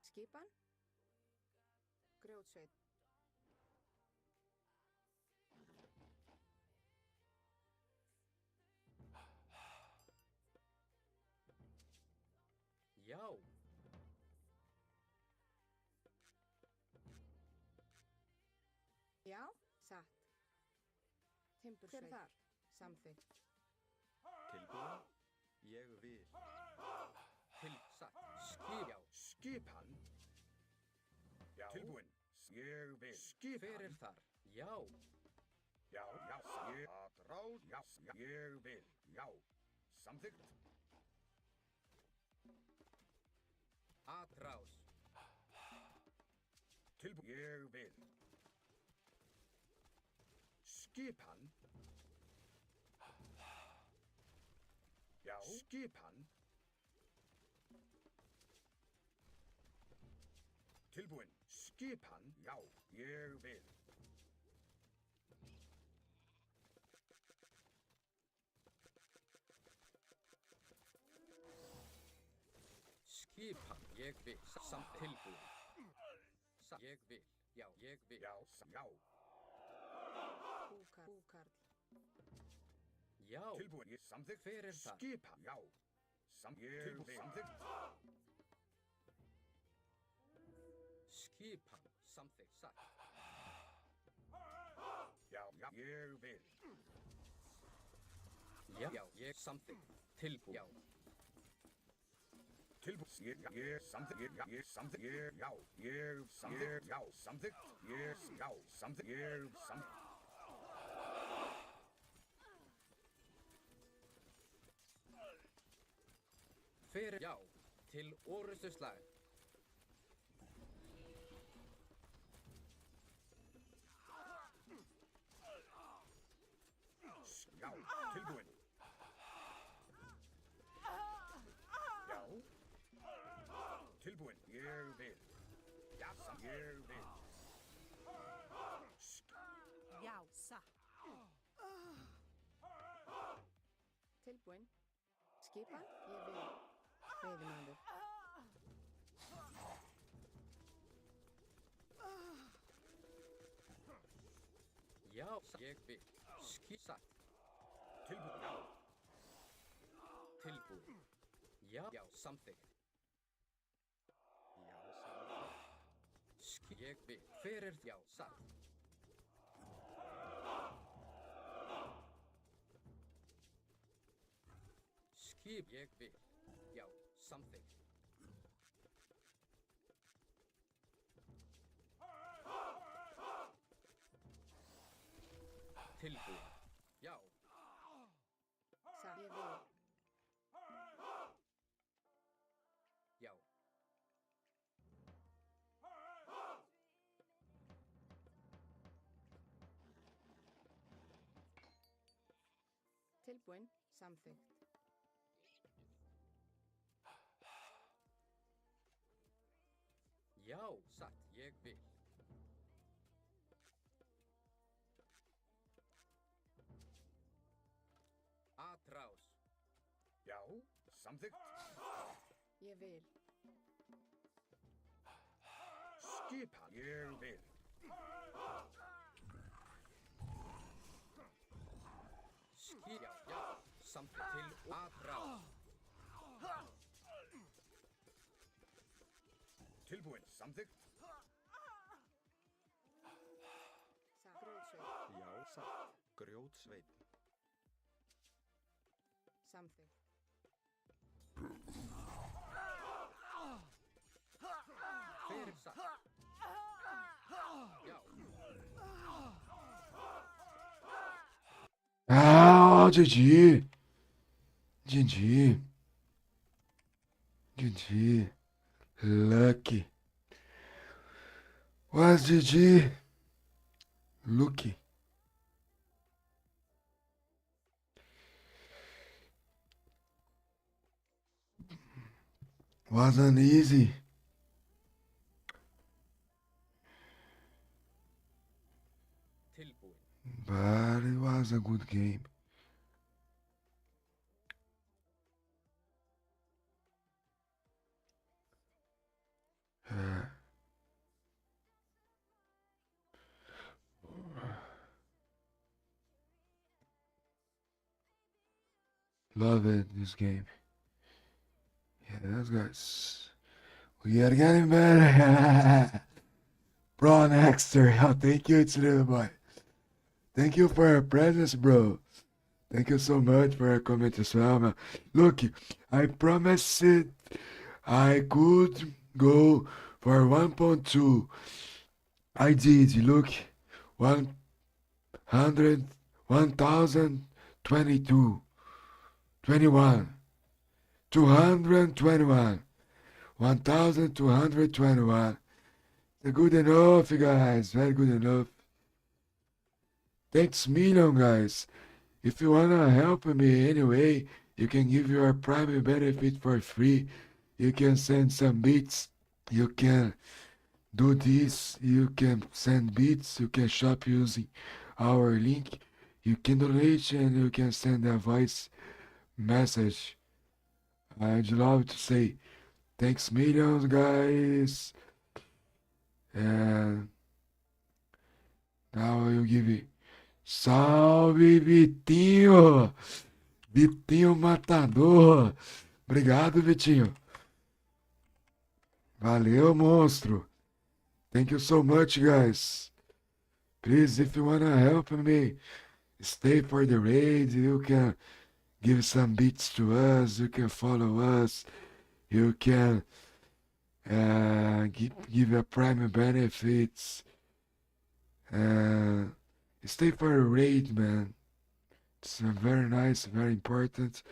Skipan. Grjótsveit. Já. Já. Satt. Timbursveit. Hver er þar? Samþykkt. Tilbúin. Ég vil. Til. Satt. Skip. Já. Skipan. Já. Tilbúin. Ég vil. Skipan. Hver er þar? Já. Já. Ég atrás. Já. Ég vil. Já. Samþykkt. Atrás. Tilbúin. Ég vil. Skipan. Já. Skipan. Tilbúin. Skipan. Já. Ég vil. Skipan. Ég vil. Samt tilbúin. Satt. Ég vil. Já. Ég vil. Já. Búkarl. Já. Tilbúin. Ég samþykkt. Hver er það? Skipan. Já. Ég vil. Samþykkt. Skipan. Samþykkt. Satt. Já. Ég vil. Já. Já. Ég samþykkt. Tilbúin. Já. Tilbúin. Ég samþykkt. Ég samþykkt. Já. Ég samþykkt. Já. Samþykkt. Já. Samþykkt. Ég samþykkt. Hver er... Já. Til orustu slag. Já. Tilbúin. Já. Tilbúin. Ég vil. Já. Ég vil. Já, satt. Tilbúin. Skipan. Ég vil. Veiðimaður. Já. Ég vil. Satt. Tilbúin. Já. Tilbúin. Já. Já. Samþykkt. Já, samþykkt. Ég vil. Hver er... Já. Satt. Skip, ég vil. Já, samþykkt. Tilbúin. Já, Satt. Ég vil. já. Tilbúin. Samþykkt. Já, satt, ég vil. Atrás. Já, samþykkt. Ég vil. Skipan. Ég vil. Skip, já, samþykkt til atrás. Tilbúin. Samþykkt. Satt. Grjótsveit. Já, satt. Grjótsveit. Samþykkt. Hver er satt? Já, Ah, GG. GG. GG. Lucky. Was GG. Lucky. Wasn't easy. tilbúin. But it was a good game. Love it, this game. Yeah, those guys. We are getting better. Bro, Nexter, thank you, it's little boy. Thank you for your presence, bro. Thank you so much for your comment as well, man. Look, I promised it I could go for 1.2. I did, look. 1,022. 21. 221. 1,221. Good enough, guys. Very good enough. Thanks million, guys. If you wanna help me anyway, you can give your Prime benefit for free. You can send some bits. You can do this. You can send bits. You can shop using our link. You can donate and you can send a voice message. I'd love to say thanks millions, guys. And now eu give it. Salve, Vitinho! Vitinho Matador! Obrigado, Vitinho. Valeu, monstro. Thank you so much, guys. Please, if you wanna help me stay for the raid, you can give some bits to us, you can follow us, you can give a Prime benefits, stay for a raid, man. It's very nice, very important.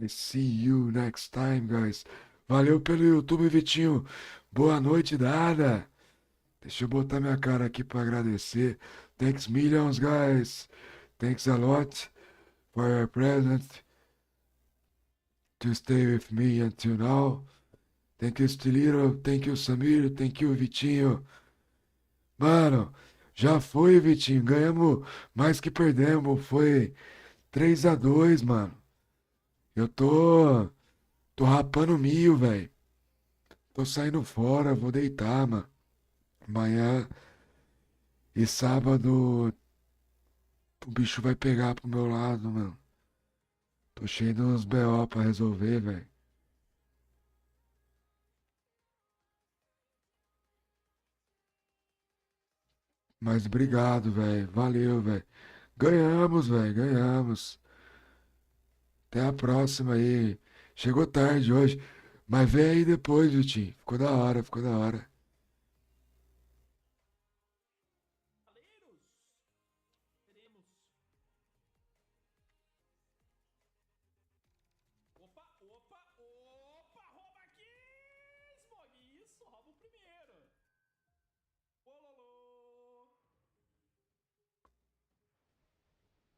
I see you next time, guys. Valeu pelo YouTube, Vitinho. Boa noite dada. Deixa eu botar minha cara aqui para agradecer. Thanks millions, guys. Thanks a lot for your present to stay with me until now. Thank you, Stiliro. Thank you, Samir. Thank you, Vitinho. Mano, já foi, Vitinho. Ganhamos mais que perdemos. Foi 3-2, mano. Eu tô rapando 1000, velho. Tô saindo fora, vou deitar, mano. Amanhã e sábado o bicho vai pegar pro meu lado, mano. Tô cheio de uns BO pra resolver, velho. Mas obrigado, velho. Valeu, velho. Ganhamos, velho. Ganhamos. Até a próxima aí. Chegou tarde hoje. Mas vem aí depois, Vitinho. Ficou da hora, ficou da hora.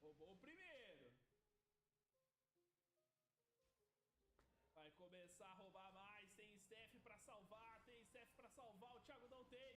Roubou o primeiro. Vai começar a roubar mais.